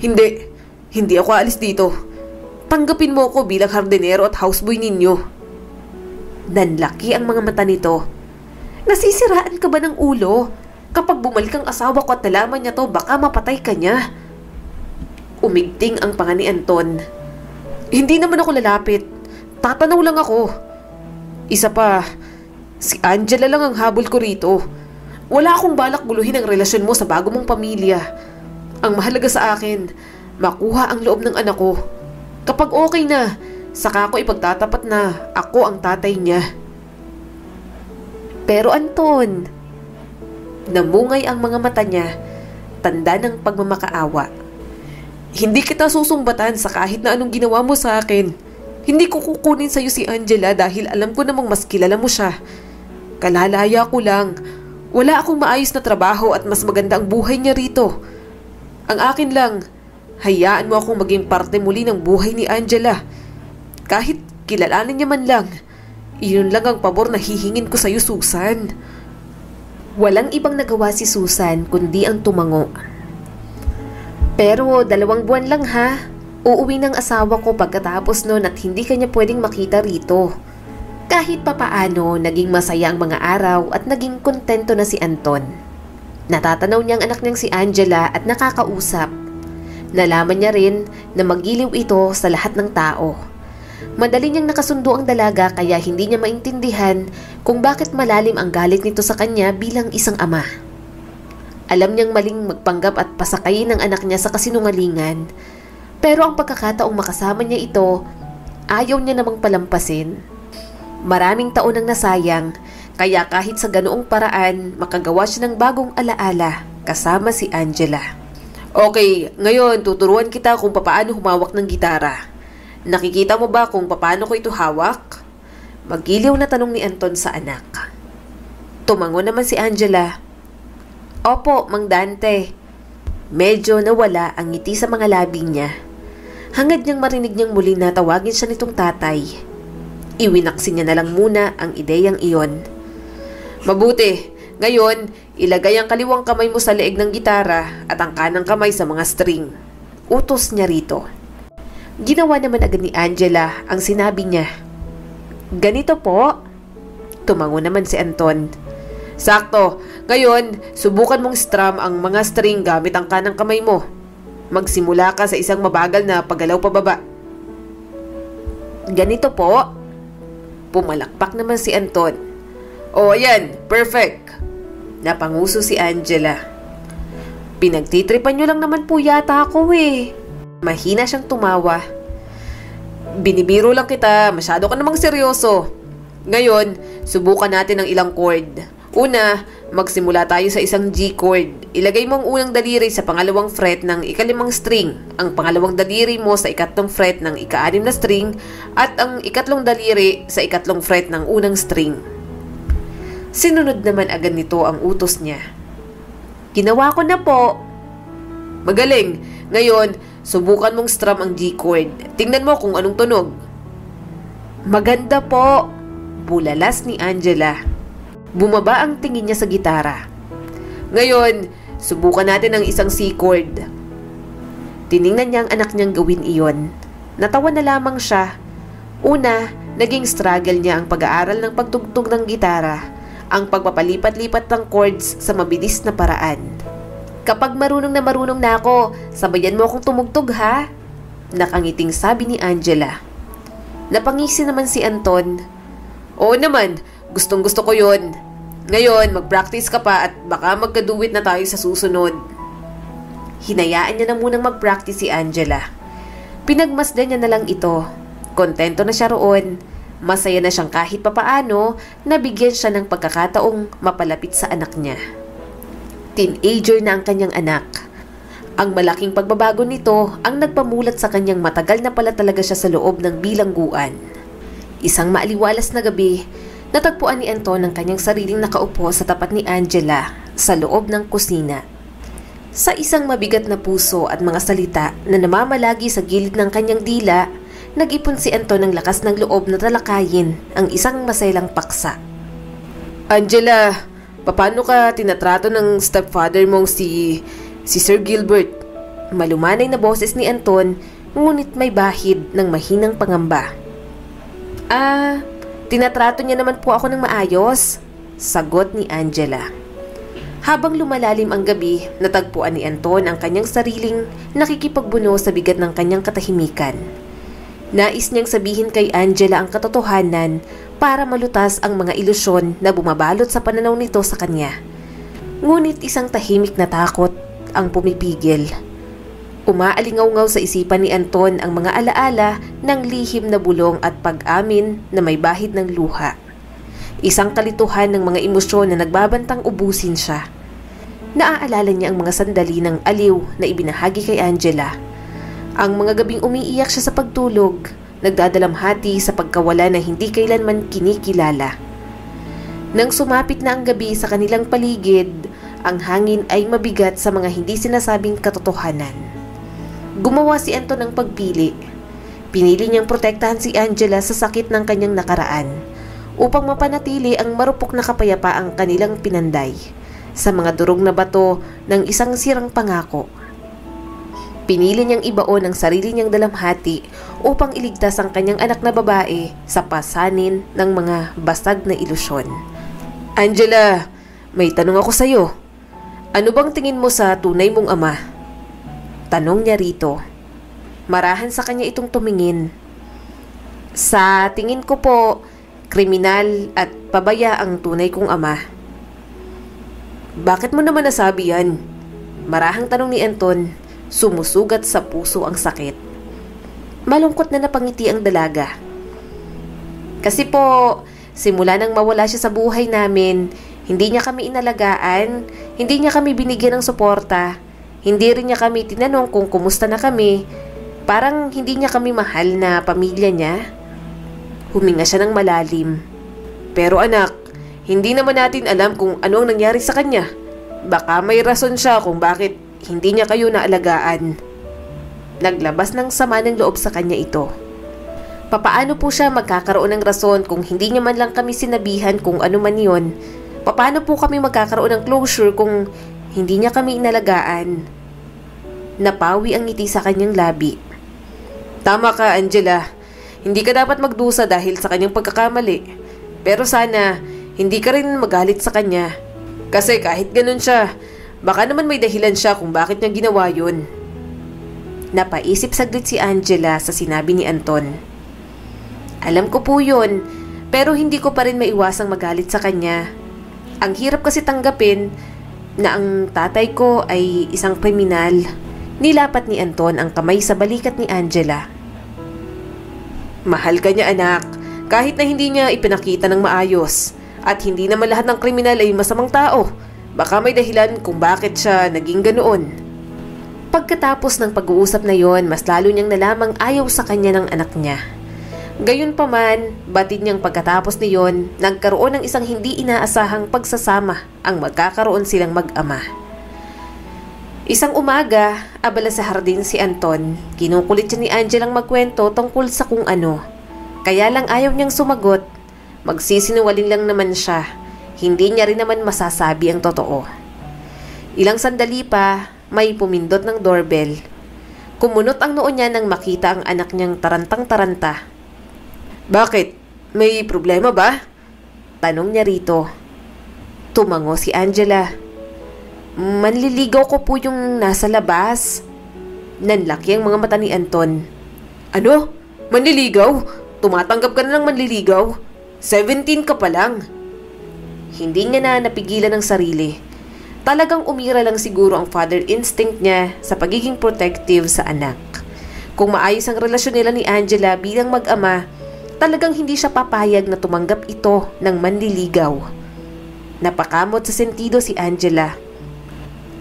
Hindi ako aalis dito. Tanggapin mo ako bilang hardinero at houseboy ninyo. Nanlaki ang mga mata nito. Nasisiraan ka ba ng ulo? Kapag bumalik ang asawa ko at nalaman niya to, baka mapatay ka niya. Umigting ang panga ni Anton. Hindi naman ako lalapit. Tatanaw lang ako. Isa pa, si Angela lang ang habol ko rito. Wala akong balak guluhin ang relasyon mo sa bago mong pamilya. Ang mahalaga sa akin, makuha ang loob ng anak ko. Kapag okay na, saka ako ipagtatapat na ako ang tatay niya. Pero Anton, namungay ang mga mata niya, tanda ng pagmamakaawa. Hindi kita susumbatan sa kahit na anong ginawa mo sa akin. Hindi ko kukunin sa'yo si Angela dahil alam ko namang mas kilala mo siya. Kalalaya ko lang. Wala akong maayos na trabaho at mas maganda ang buhay niya rito. Ang akin lang, hayaan mo akong maging parte muli ng buhay ni Angela. Kahit kilalanin niya man lang, iyon lang ang pabor na hihingin ko sa'yo, Susan. Walang ibang nagawa si Susan kundi ang tumango. Pero 2 buwan lang ha. Uuwi ng asawa ko pagkatapos nun at hindi kanya pwedeng makita rito. Kahit papaano, naging masaya ang mga araw at naging kontento na si Anton. Natatanaw niya ang anak niyang si Angela at nakakausap. Nalaman niya rin na magiliw ito sa lahat ng tao. Madali niyang nakasundo ang dalaga kaya hindi niya maintindihan kung bakit malalim ang galit nito sa kanya bilang isang ama. Alam niyang maling magpanggap at pasakayin ang anak niya sa kasinungalingan. Pero ang pagkakataong makasama niya ito, ayaw niya namang palampasin. Maraming taon ang nasayang, kaya kahit sa ganoong paraan, makagawa siya ng bagong alaala kasama si Angela. Okay, ngayon tuturuan kita kung paano humawak ng gitara. Nakikita mo ba kung paano ko ito hawak? Magiliw na tanong ni Anton sa anak. Tumango naman si Angela. Opo, Mang Dante. Medyo nawala ang ngiti sa mga labi niya. Hangad niyang marinig niyang muli na tawagin siya nitong tatay. Iwinaksi niya na lang muna ang ideyang iyon. Mabuti, ngayon ilagay ang kaliwang kamay mo sa leeg ng gitara at ang kanang kamay sa mga string. Utos niya rito. Ginawa naman agad ni Angela ang sinabi niya. Ganito po. Tumango naman si Anton. Sakto, ngayon subukan mong strum ang mga string gamit ang kanang kamay mo. Magsimula ka sa isang mabagal na paggalaw pababa. Ganito po. Pumalakpak naman si Anton. O ayan, perfect. Napanguso si Angela. Pinagtitripan niyo lang naman po yata ako eh. Mahina siyang tumawa. Binibiro lang kita, masyado ka namang seryoso. Ngayon, subukan natin ang ilang chord. Una, Magsimula tayo sa isang G chord. Ilagay mo ang unang daliri sa pangalawang fret ng ika-5 string, ang pangalawang daliri mo sa ika-3 fret ng ika-6 na string, at ang ika-3 daliri sa ika-3 fret ng unang string. Sinunod naman agad nito ang utos niya. Ginawa ko na po. Magaling. Ngayon, subukan mong strum ang G chord. Tingnan mo kung anong tunog. Maganda po. Bulalas ni Angela. Bumaba ang tingin niya sa gitara. Ngayon, subukan natin ang isang C chord. Tiningnan niya ang anak niyang gawin iyon. Natawa na lamang siya. Una, naging struggle niya ang pag-aaral ng pagtugtog ng gitara, ang pagpapalipat-lipat ng chords sa mabilis na paraan. Kapag marunong na ako, sabayan mo akong tumugtog ha? Nakangiting sabi ni Angela. Napangisi naman si Anton. Oo naman, gustong-gusto ko yun. Ngayon, mag-practice ka pa at baka magkaduwit na tayo sa susunod. Hinayaan niya na munang mag-practice si Angela. Pinagmasdan niya na lang ito. Kontento na siya roon. Masaya na siyang kahit papaano nabigyan siya ng pagkakataong mapalapit sa anak niya. Teenager na ang kanyang anak. Ang malaking pagbabago nito ang nagpamulat sa kanyang matagal na pala talaga siya sa loob ng bilangguan. Isang maaliwalas na gabi, natagpuan ni Anton ang kanyang sariling nakaupo sa tapat ni Angela sa loob ng kusina. Sa isang mabigat na puso at mga salita na namamalagi sa gilid ng kanyang dila, nag-ipon si Anton ng lakas ng loob na talakayin ang isang maselang paksa. Angela, paano ka tinatrato ng stepfather mong si Sir Gilbert? Malumanay na boses ni Anton, ngunit may bahid ng mahinang pangamba. Tinatrato niya naman po ako ng maayos, sagot ni Angela. Habang lumalalim ang gabi, natagpuan ni Anton ang kanyang sariling nakikipagbuno sa bigat ng kanyang katahimikan. Nais niyang sabihin kay Angela ang katotohanan para malutas ang mga ilusyon na bumabalot sa pananaw nito sa kanya. Ngunit isang tahimik na takot ang pumipigil. Umaalingaw-ngaw sa isipan ni Anton ang mga alaala ng lihim na bulong at pag-amin na may bahid ng luha. Isang kalituhan ng mga emosyon na nagbabantang ubusin siya. Naaalala niya ang mga sandali ng aliw na ibinahagi kay Angela. Ang mga gabing umiiyak siya sa pagtulog, nagdadalamhati sa pagkawala na hindi kailanman kinikilala. Nang sumapit na ang gabi sa kanilang paligid, ang hangin ay mabigat sa mga hindi sinasabing katotohanan. Gumawa si Anton ng pagpili. Pinili niyang protektahan si Angela sa sakit ng kanyang nakaraan upang mapanatili ang marupok na kapayapaang kanilang pinanday sa mga durog na bato ng isang sirang pangako. Pinili niyang ibaon ang sarili niyang dalamhati upang iligtas ang kanyang anak na babae sa pasanin ng mga basag na ilusyon. Angela, may tanong ako sa'yo. Ano bang tingin mo sa tunay mong ama? Tanong niya rito. Marahan sa kanya itong tumingin. Sa tingin ko po, kriminal at pabaya ang tunay kong ama. Bakit mo naman nasabi yan? Marahang tanong ni Anton, sumusugat sa puso ang sakit. Malungkot na napangiti ang dalaga. Kasi po, simula nang mawala siya sa buhay namin, hindi niya kami inalagaan, hindi niya kami binigyan ng suporta, hindi rin niya kami tinanong kung kumusta na kami, parang hindi niya kami mahal na pamilya niya. Huminga siya ng malalim. Pero anak, hindi naman natin alam kung ano ang nangyari sa kanya. Baka may rason siya kung bakit hindi niya kayo naalagaan. Naglabas ng sama ng loob sa kanya ito. Papaano po siya magkakaroon ng rason kung hindi niya man lang kami sinabihan kung ano man yon? Papaano po kami magkakaroon ng closure kung hindi niya kami inalagaan? Napawi ang ngiti sa kanyang labi. Tama ka, Angela. Hindi ka dapat magdusa dahil sa kanyang pagkakamali. Pero sana, hindi ka rin magalit sa kanya. Kasi kahit ganun siya, baka naman may dahilan siya kung bakit niya ginawa yun. Napaisip saglit si Angela sa sinabi ni Anton. Alam ko po yun, pero hindi ko pa rin maiwasang magalit sa kanya. Ang hirap kasi tanggapin na ang tatay ko ay isang kriminal. Nilapat ni Anton ang kamay sa balikat ni Angela. Mahal ka niya, anak, kahit na hindi niya ipinakita ng maayos. At hindi naman lahat ng kriminal ay masamang tao. Baka may dahilan kung bakit siya naging ganoon. Pagkatapos ng pag-uusap na yon, mas lalo niyang nalamang ayaw sa kanya ng anak niya. Gayunpaman, batid niyang pagkatapos niyon, nagkaroon ng isang hindi inaasahang pagsasama ang magkakaroon silang mag-ama. Isang umaga, abala sa hardin si Anton, kinukulit siya ni Angelang magkwento tungkol sa kung ano. Kaya lang ayaw niyang sumagot, magsisinungaling lang naman siya, hindi niya rin naman masasabi ang totoo. Ilang sandali pa, may pumindot ng doorbell. Kumunot ang noo niya nang makita ang anak niyang tarantang-taranta. Bakit? May problema ba? Tanong niya rito. Tumango si Angela. Manliligaw ko po yung nasa labas. Nanlaki ang mga mata ni Anton. Ano? Manliligaw? Tumatanggap ka na ng manliligaw? 17 ka pa lang. Hindi niya na napigilan ang sarili. Talagang umira lang siguro ang father instinct niya sa pagiging protective sa anak. Kung maayos ang relasyon nila ni Angela bilang mag-ama, talagang hindi siya papayag na tumanggap ito ng manliligaw. Napakamot sa sentido si Angela.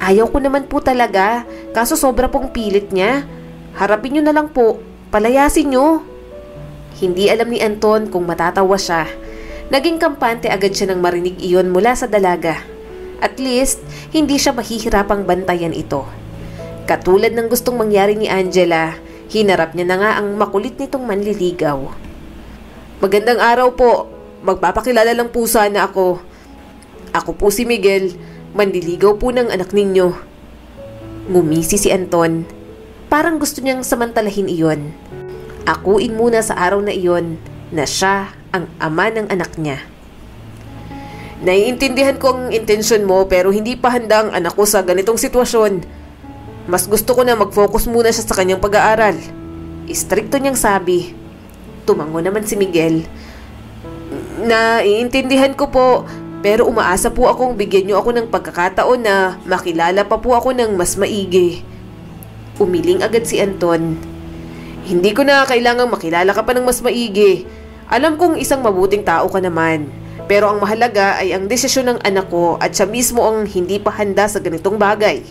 Ayaw ko naman po talaga, kaso sobra pong pilit niya. Harapin niyo na lang po, palayasin niyo. Hindi alam ni Anton kung matatawa siya. Naging kampante agad siya nang marinig iyon mula sa dalaga. At least, hindi siya mahihirapang bantayan ito. Katulad ng gustong mangyari ni Angela, hinarap niya na nga ang makulit nitong manliligaw. Magandang araw po. Magpapakilala lang po sana ako. Ako po si Miguel. Manliligaw po ng anak ninyo. Ngumisi si Anton. Parang gusto niyang samantalahin iyon. Akuin muna sa araw na iyon na siya ang ama ng anak niya. Naiintindihan ko ang intensyon mo pero hindi pa handa ang anak ko sa ganitong sitwasyon. Mas gusto ko na mag-focus muna siya sa kanyang pag-aaral. Istrikto niyang sabi. Tumango naman si Miguel. Naiintindihan ko po, pero umaasa po akong bigyan niyo ako ng pagkakataon na makilala pa po ako ng mas maigi. Umiling agad si Anton. Hindi ko na kailangang makilala ka pa ng mas maigi. Alam kong isang mabuting tao ka naman. Pero ang mahalaga ay ang desisyon ng anak ko at siya mismo ang hindi pa handa sa ganitong bagay.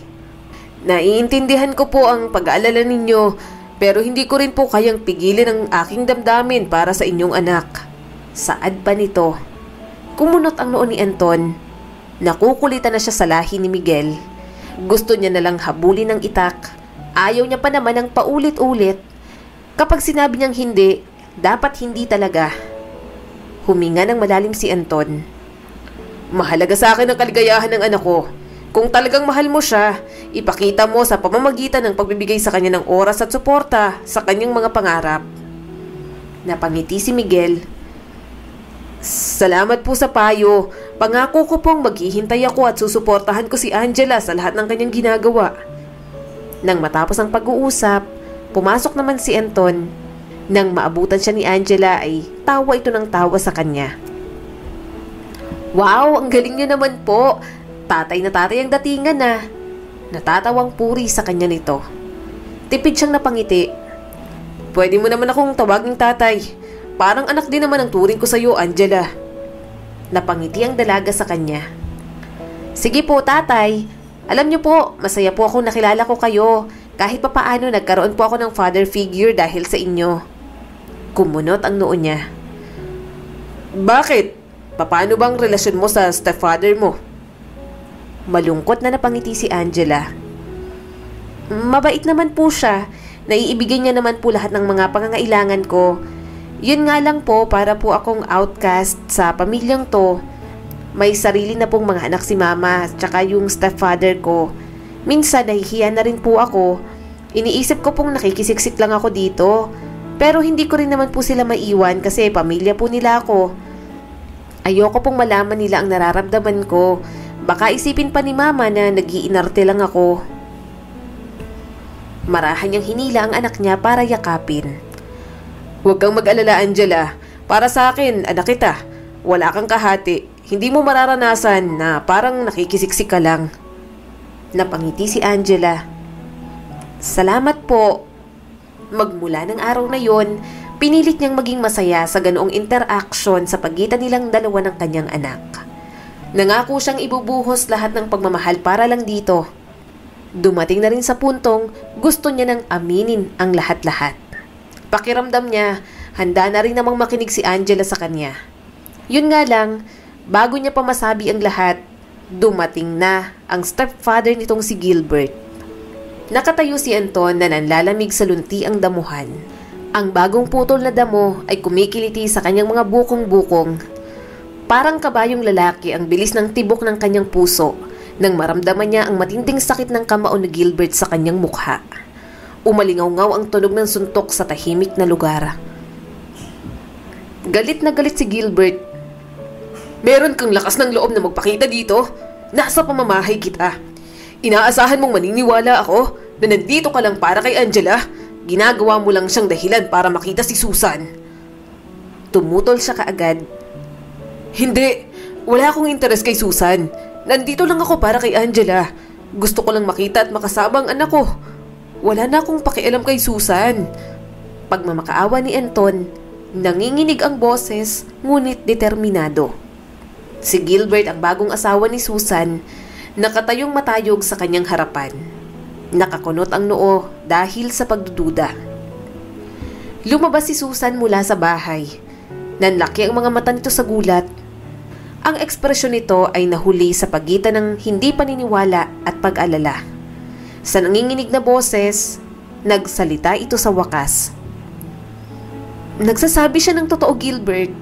Naiintindihan ko po ang pag-aalala ninyo, pero hindi ko rin po kayang pigilin ang aking damdamin para sa inyong anak. Saad pa nito. Kumunot ang noo ni Anton. Nakukulitan na siya sa lahi ni Miguel. Gusto niya nalang habulin ng itak. Ayaw niya pa naman ng paulit-ulit. Kapag sinabi niyang hindi, dapat hindi talaga. Huminga ng malalim si Anton. Mahalaga sa akin ang kaligayahan ng anak ko. Kung talagang mahal mo siya, ipakita mo sa pamamagitan ng pagbibigay sa kanya ng oras at suporta sa kanyang mga pangarap. Napangiti si Miguel. Salamat po sa payo. Pangako ko pong maghihintay ako at susuportahan ko si Angela sa lahat ng kanyang ginagawa. Nang matapos ang pag-uusap, pumasok naman si Anton. Nang maabutan siya ni Angela ay tawa ito ng tawa sa kanya. Wow, ang galing niyo naman po. Tatay na tatay ang datingan na. Natatawang puri sa kanya nito. Tipid siyang napangiti. Pwede mo naman akong tawaging tatay. Parang anak din naman ang turing ko sa iyo, Angela. Napangiti ang dalaga sa kanya. Sige po, tatay. Alam niyo po, masaya po akong nakilala ko kayo. Kahit papaano nagkaroon po ako ng father figure dahil sa inyo. Kumunot ang noo niya. Bakit? Paano bang relasyon mo sa stepfather mo? Malungkot na napangiti si Angela. Mabait naman po siya. Naiibigay niya naman po lahat ng mga pangangailangan ko. Yun nga lang po, para po akong outcast sa pamilyang to. May sarili na pong mga anak si mama at saka yung stepfather ko. Minsan nahihiya na rin po ako. Iniisip ko pong nakikisiksik lang ako dito. Pero hindi ko rin naman po sila maiwan kasi pamilya po nila ako. Ayoko pong malaman nila ang nararamdaman ko. Baka isipin pa ni mama na nag-iinarte lang ako. Marahan niyang hinila ang anak niya para yakapin. Huwag kang mag-alala, Angela. Para sa akin, anak kita. Wala kang kahati. Hindi mo mararanasan na parang nakikisiksik ka lang. Napangiti si Angela. Salamat po. Magmula ng araw na yon, Pinilit niyang maging masaya sa ganoong interaction sa pagitan nilang dalawa ng kanyang anak. Nangako siyang ibubuhos lahat ng pagmamahal para lang dito. Dumating na rin sa puntong gusto niya nang aminin ang lahat-lahat. Pakiramdam niya, handa na rin namang makinig si Angela sa kanya. Yun nga lang, bago niya pa masabi ang lahat, dumating na ang stepfather nitong si Gilbert. Nakatayo si Anton na nanlalamig sa lunti ang damuhan. Ang bagong putol na damo ay kumikiliti sa kanyang mga bukong-bukong. Parang kabayong lalaki ang bilis ng tibok ng kanyang puso nang maramdaman niya ang matinding sakit ng kamao ni Gilbert sa kanyang mukha. Umalingaw-ngaw ang tunog ng suntok sa tahimik na lugar. Galit na galit si Gilbert. Meron kang lakas ng loob na magpakita dito? Nasa pamamahay kita. Inaasahan mong maniniwala ako na nandito ka lang para kay Angela? Ginagawa mo lang siyang dahilan para makita si Susan. Tumutol siya kaagad. Hindi, wala akong interes kay Susan. Nandito lang ako para kay Angela. Gusto ko lang makita at makasama ang anak ko. Wala na akong pakialam kay Susan. Pagmamakaawa ni Anton, nanginginig ang boses ngunit determinado. Si Gilbert ang bagong asawa ni Susan, nakatayong matayog sa kanyang harapan. Nakakunot ang noo dahil sa pagdududa. Lumabas si Susan mula sa bahay. Nanlaki ang mga mata nito sa gulat. Ang ekspresyon nito ay nahuli sa pagitan ng hindi paniniwala at pag-alala. Sa nanginginig na boses, nagsalita ito sa wakas. Nagsasabi siya ng totoo, Gilbert.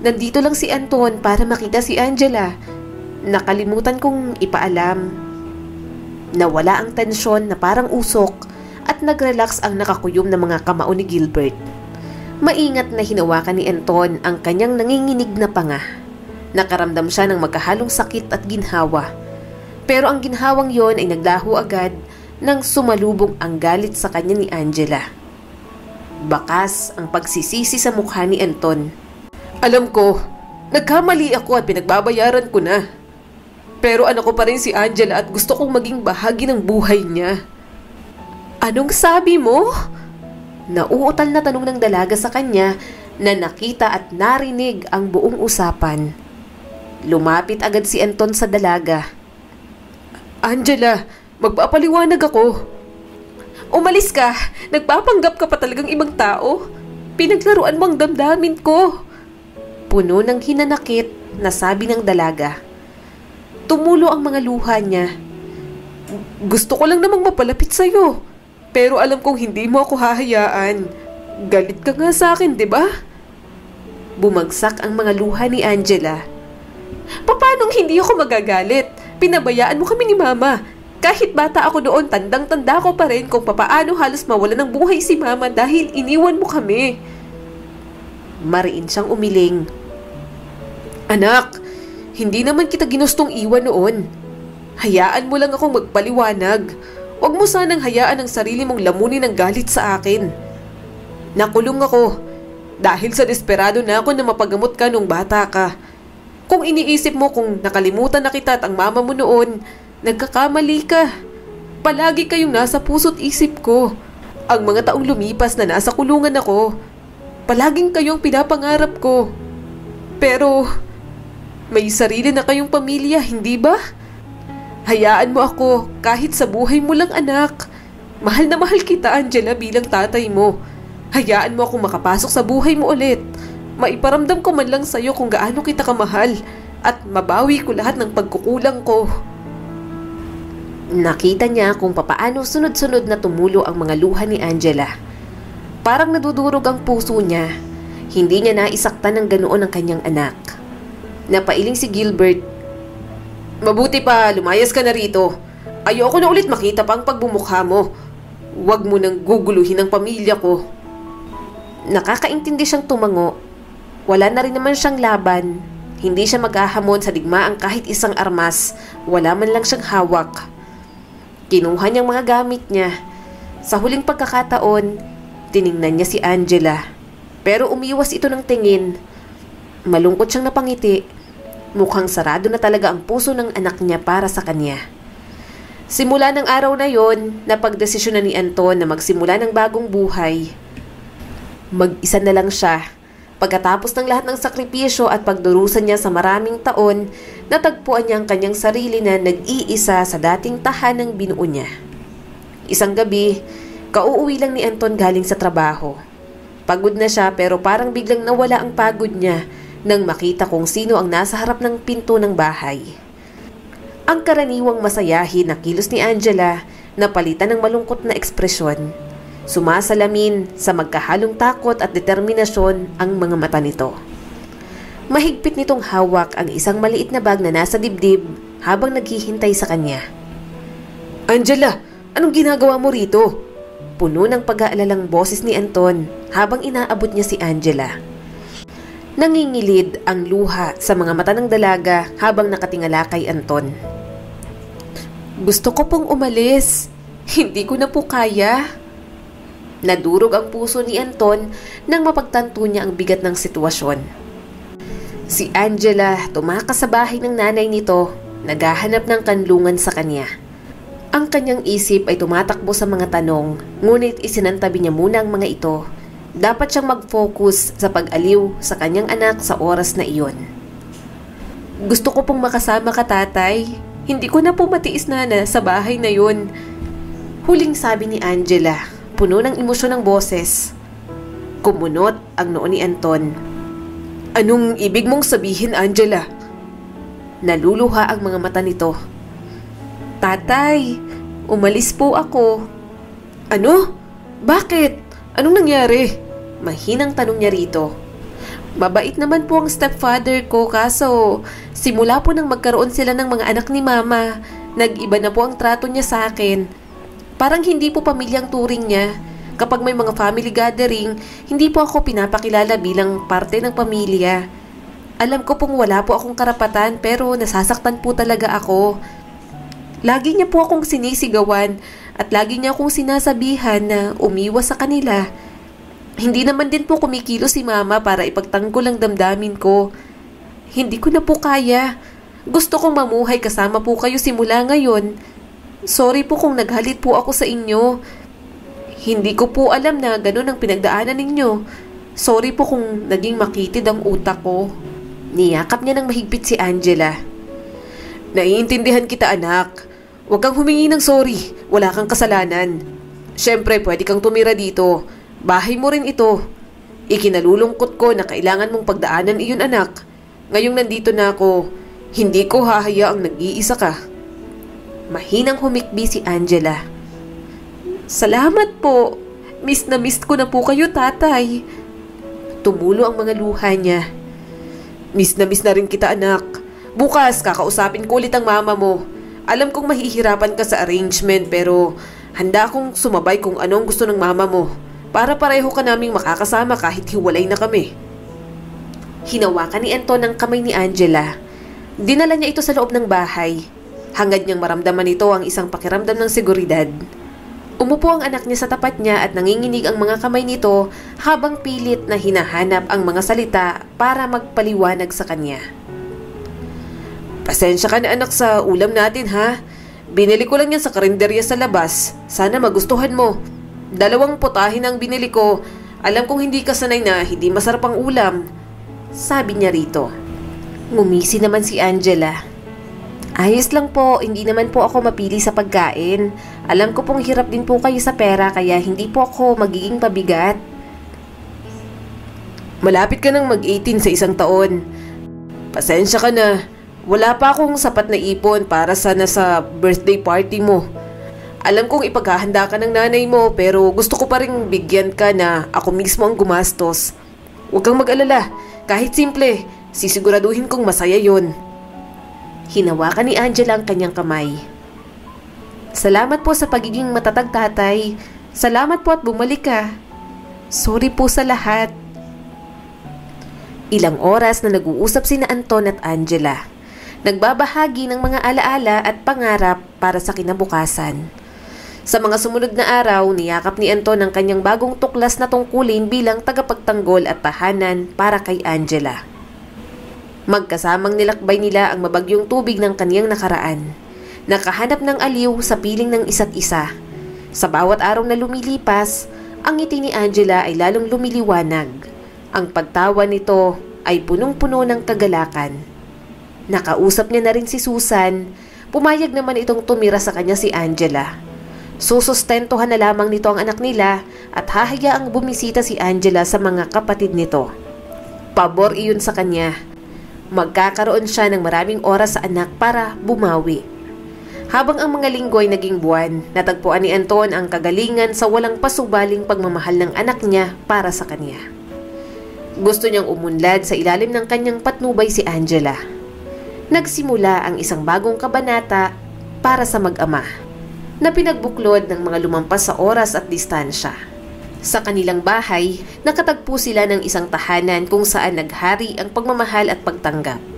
Nandito lang si Anton para makita si Angela. Nakalimutan kong ipaalam. Nawala ang tensyon na parang usok at nag-relax ang nakakuyom na mga kamao ni Gilbert. Maingat na hinawakan ni Anton ang kanyang nanginginig na panga. Nakaramdam siya ng magkahalong sakit at ginhawa. Pero ang ginhawang yon ay naglaho agad nang sumalubong ang galit sa kanya ni Angela. Bakas ang pagsisisi sa mukha ni Anton. Alam ko, nagkamali ako at pinagbabayaran ko na. Pero anak ko pa rin si Angela at gusto kong maging bahagi ng buhay niya. Anong sabi mo? Nauutal na tanong ng dalaga sa kanya na nakita at narinig ang buong usapan. Lumapit agad si Anton sa dalaga. Angela, magpapaliwanag ako. Umalis ka! Nagpapanggap ka pa talagang ibang tao. Pinaglaruan mo ang damdamin ko. Puno ng hinanakit na sabi ng dalaga. Tumulo ang mga luha niya. Gusto ko lang namang mapalapit sa'yo. Pero alam kong hindi mo ako hahayaan. Galit ka nga sa akin, di ba? Bumagsak ang mga luha ni Angela. Paanong hindi ako magagalit? Pinabayaan mo kami ni Mama. Kahit bata ako noon, tandang-tanda ko pa rin kung papaano halos mawala ng buhay si Mama dahil iniwan mo kami. Mariin siyang umiling. Anak, hindi naman kita ginustong iwan noon. Hayaan mo lang akong magpaliwanag. Huwag mo sanang hayaan ang sarili mong lamunin ng galit sa akin. Nakulong ako dahil sa desperado na ako na mapagamot ka nung bata ka. Kung iniisip mo kung nakalimutan na kita at ang mama mo noon, nagkakamali ka. Palagi kayong nasa puso't isip ko. Ang mga taong lumipas na nasa kulungan ako, palaging kayong pinapangarap ko. Pero may sarili na kayong pamilya, hindi ba? Hayaan mo ako kahit sa buhay mo lang, anak. Mahal na mahal kita, Angela, bilang tatay mo. Hayaan mo akong makapasok sa buhay mo ulit. Maiparamdam ko man lang sa'yo kung gaano kita kamahal at mabawi ko lahat ng pagkukulang ko. Nakita niya kung papaano sunod-sunod na tumulo ang mga luha ni Angela. Parang nadudurog ang puso niya. Hindi niya naisaktan ng ganoon ang kanyang anak. Napailing si Gilbert. Mabuti pa, lumayas ka na rito. Ayoko na ulit makita pa ang pagbumukha mo. Huwag mo nang guguluhin ang pamilya ko. Nakakaintindi siyang tumango. Wala na rin naman siyang laban. Hindi siya maghahamon sa digmaang kahit isang armas. Wala man lang siyang hawak. Kinuha niyang mga gamit niya. Sa huling pagkakataon, tiningnan niya si Angela. Pero umiwas ito ng tingin. Malungkot siyang napangiti. Mukhang sarado na talaga ang puso ng anak niya para sa kanya. Simula ng araw na yon, napagdesisyon na ni Anton na magsimula ng bagong buhay. Mag-isa na lang siya. Pagkatapos ng lahat ng sakripisyo at pagdurusa niya sa maraming taon, natagpuan niya ang kanyang sarili na nag-iisa sa dating tahanang binuo niya. Isang gabi, kauuwi lang ni Anton galing sa trabaho. Pagod na siya pero parang biglang nawala ang pagod niya nang makita kung sino ang nasa harap ng pinto ng bahay. Ang karaniwang masayahin na kilos ni Angela na palitan ng malungkot na ekspresyon. Sumasalamin sa magkahalong takot at determinasyon ang mga mata nito. Mahigpit nitong hawak ang isang maliit na bag na nasa dibdib habang naghihintay sa kanya. Angela, anong ginagawa mo rito? Puno ng pag-aalalang boses ni Anton habang inaabot niya si Angela. Nangingilid ang luha sa mga mata ng dalaga habang nakatingala kay Anton. Gusto ko pong umalis. Hindi ko na po kaya. Nadurog ang puso ni Anton nang mapagtanto niya ang bigat ng sitwasyon. Si Angela tumakas sa bahay ng nanay nito, naghahanap ng kanlungan sa kanya. Ang kanyang isip ay tumatakbo sa mga tanong, ngunit isinantabi niya muna ang mga ito. Dapat siyang mag-focus sa pag-aliw sa kanyang anak sa oras na iyon. Gusto ko pong makasama ka, tatay. Hindi ko na po matiis na sa bahay na yun. Huling sabi ni Angela, puno ng emosyon ng boses. Kumunot ang noo ni Anton. Anong ibig mong sabihin, Angela? Naluluha ang mga mata nito. Tatay, umalis po ako. Ano? Bakit? Anong nangyari? Mahinang tanong niya rito. Mabait naman po ang stepfather ko kaso simula po nang magkaroon sila ng mga anak ni mama, nag-iba na po ang trato niya sa akin. Parang hindi po pamilyang turing niya. Kapag may mga family gathering, hindi po ako pinapakilala bilang parte ng pamilya. Alam ko pong wala po akong karapatan pero nasasaktan po talaga ako. Lagi niya po akong sinisigawan at lagi niya akong sinasabihan na umiwas sa kanila. Hindi naman din po kumikilo si mama para ipagtanggol ang damdamin ko. Hindi ko na po kaya. Gusto kong mamuhay kasama po kayo simula ngayon. Sorry po kung naghalit po ako sa inyo. Hindi ko po alam na ganun ang pinagdaanan ninyo. Sorry po kung naging makitid ang utak ko. Niyakap niya ng mahigpit si Angela. Naiintindihan kita, anak. Huwag kang humingi ng sorry. Wala kang kasalanan. Siyempre, pwede kang tumira dito. Bahay mo rin ito. Ikinalulungkot ko na kailangan mong pagdaanan iyon, anak. Ngayong nandito na ako, hindi ko hahayaang nag-iisa ka. Mahinang humikbi si Angela. Salamat po. Miss na miss ko na po kayo, tatay. Tumulo ang mga luha niya. Miss na rin kita, anak. Bukas, kakausapin ko ulit ang mama mo. Alam kong mahihirapan ka sa arrangement pero handa akong sumabay kung anong gusto ng mama mo para pareho ka naming makakasama kahit hiwalay na kami. Hinawakan ni Anton ang kamay ni Angela. Dinala niya ito sa loob ng bahay. Hangad niyang maramdaman ito ang isang pakiramdam ng seguridad. Umupo ang anak niya sa tapat niya at nanginginig ang mga kamay nito habang pilit na hinahanap ang mga salita para magpaliwanag sa kanya. Pasensya ka na, anak, sa ulam natin, ha? Binili ko lang yan sa karinderya sa labas. Sana magustuhan mo. 2 putahin ang binili ko. Alam kong hindi ka sanay na hindi masarap ang ulam. Sabi niya rito. Ngumisi naman si Angela. Ayos lang po, hindi naman po ako mapili sa pagkain. Alam ko pong hirap din po kayo sa pera kaya hindi po ako magiging pabigat. Malapit ka nang mag-18 sa 1 taon. Pasensya ka na. Wala pa akong sapat na ipon para sana sa birthday party mo. Alam kong ipaghahanda ka ng nanay mo pero gusto ko pa rin bigyan ka na ako mismo ang gumastos. Huwag kang mag-alala. Kahit simple, sisiguraduhin kong masaya yon. Hinawakan ni Angela ang kanyang kamay. Salamat po sa pagiging matatag, tatay. Salamat po at bumalik ka. Sorry po sa lahat. Ilang oras na nag-uusap sina Anton at Angela. Nagbabahagi ng mga alaala at pangarap para sa kinabukasan. Sa mga sumunod na araw, niyakap ni Anton ang kanyang bagong tuklas na tungkulin bilang tagapagtanggol at tahanan para kay Angela. Magkasamang nilakbay nila ang mabagyong tubig ng kaniyang nakaraan. Nakahanap ng aliw sa piling ng isa't isa. Sa bawat araw na lumilipas, Ang ngiti ni Angela ay lalong lumiliwanag. Ang pagtawa nito ay punong-puno ng kagalakan. Nakausap niya na rin si Susan. Pumayag naman itong tumira sa kanya si Angela. Susustentuhan na lamang nito ang anak nila at hahayaang bumisita si Angela sa mga kapatid nito. Pabor iyon sa kanya. Magkakaroon siya ng maraming oras sa anak para bumawi. Habang ang mga linggo ay naging buwan, natagpuan ni Anton ang kagalingan sa walang pasubaling pagmamahal ng anak niya para sa kanya. Gusto niyang umunlad sa ilalim ng kanyang patnubay si Angela. Nagsimula ang isang bagong kabanata para sa mag-ama na pinagbuklod ng mga lumampas sa oras at distansya. Sa kanilang bahay, nakatagpo sila ng isang tahanan kung saan naghari ang pagmamahal at pagtanggap.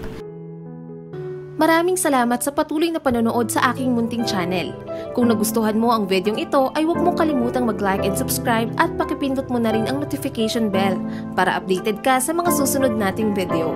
Maraming salamat sa patuloy na panonood sa aking munting channel. Kung nagustuhan mo ang videong ito ay huwag mong kalimutang mag-like and subscribe at pakipindot mo na rin ang notification bell para updated ka sa mga susunod nating video.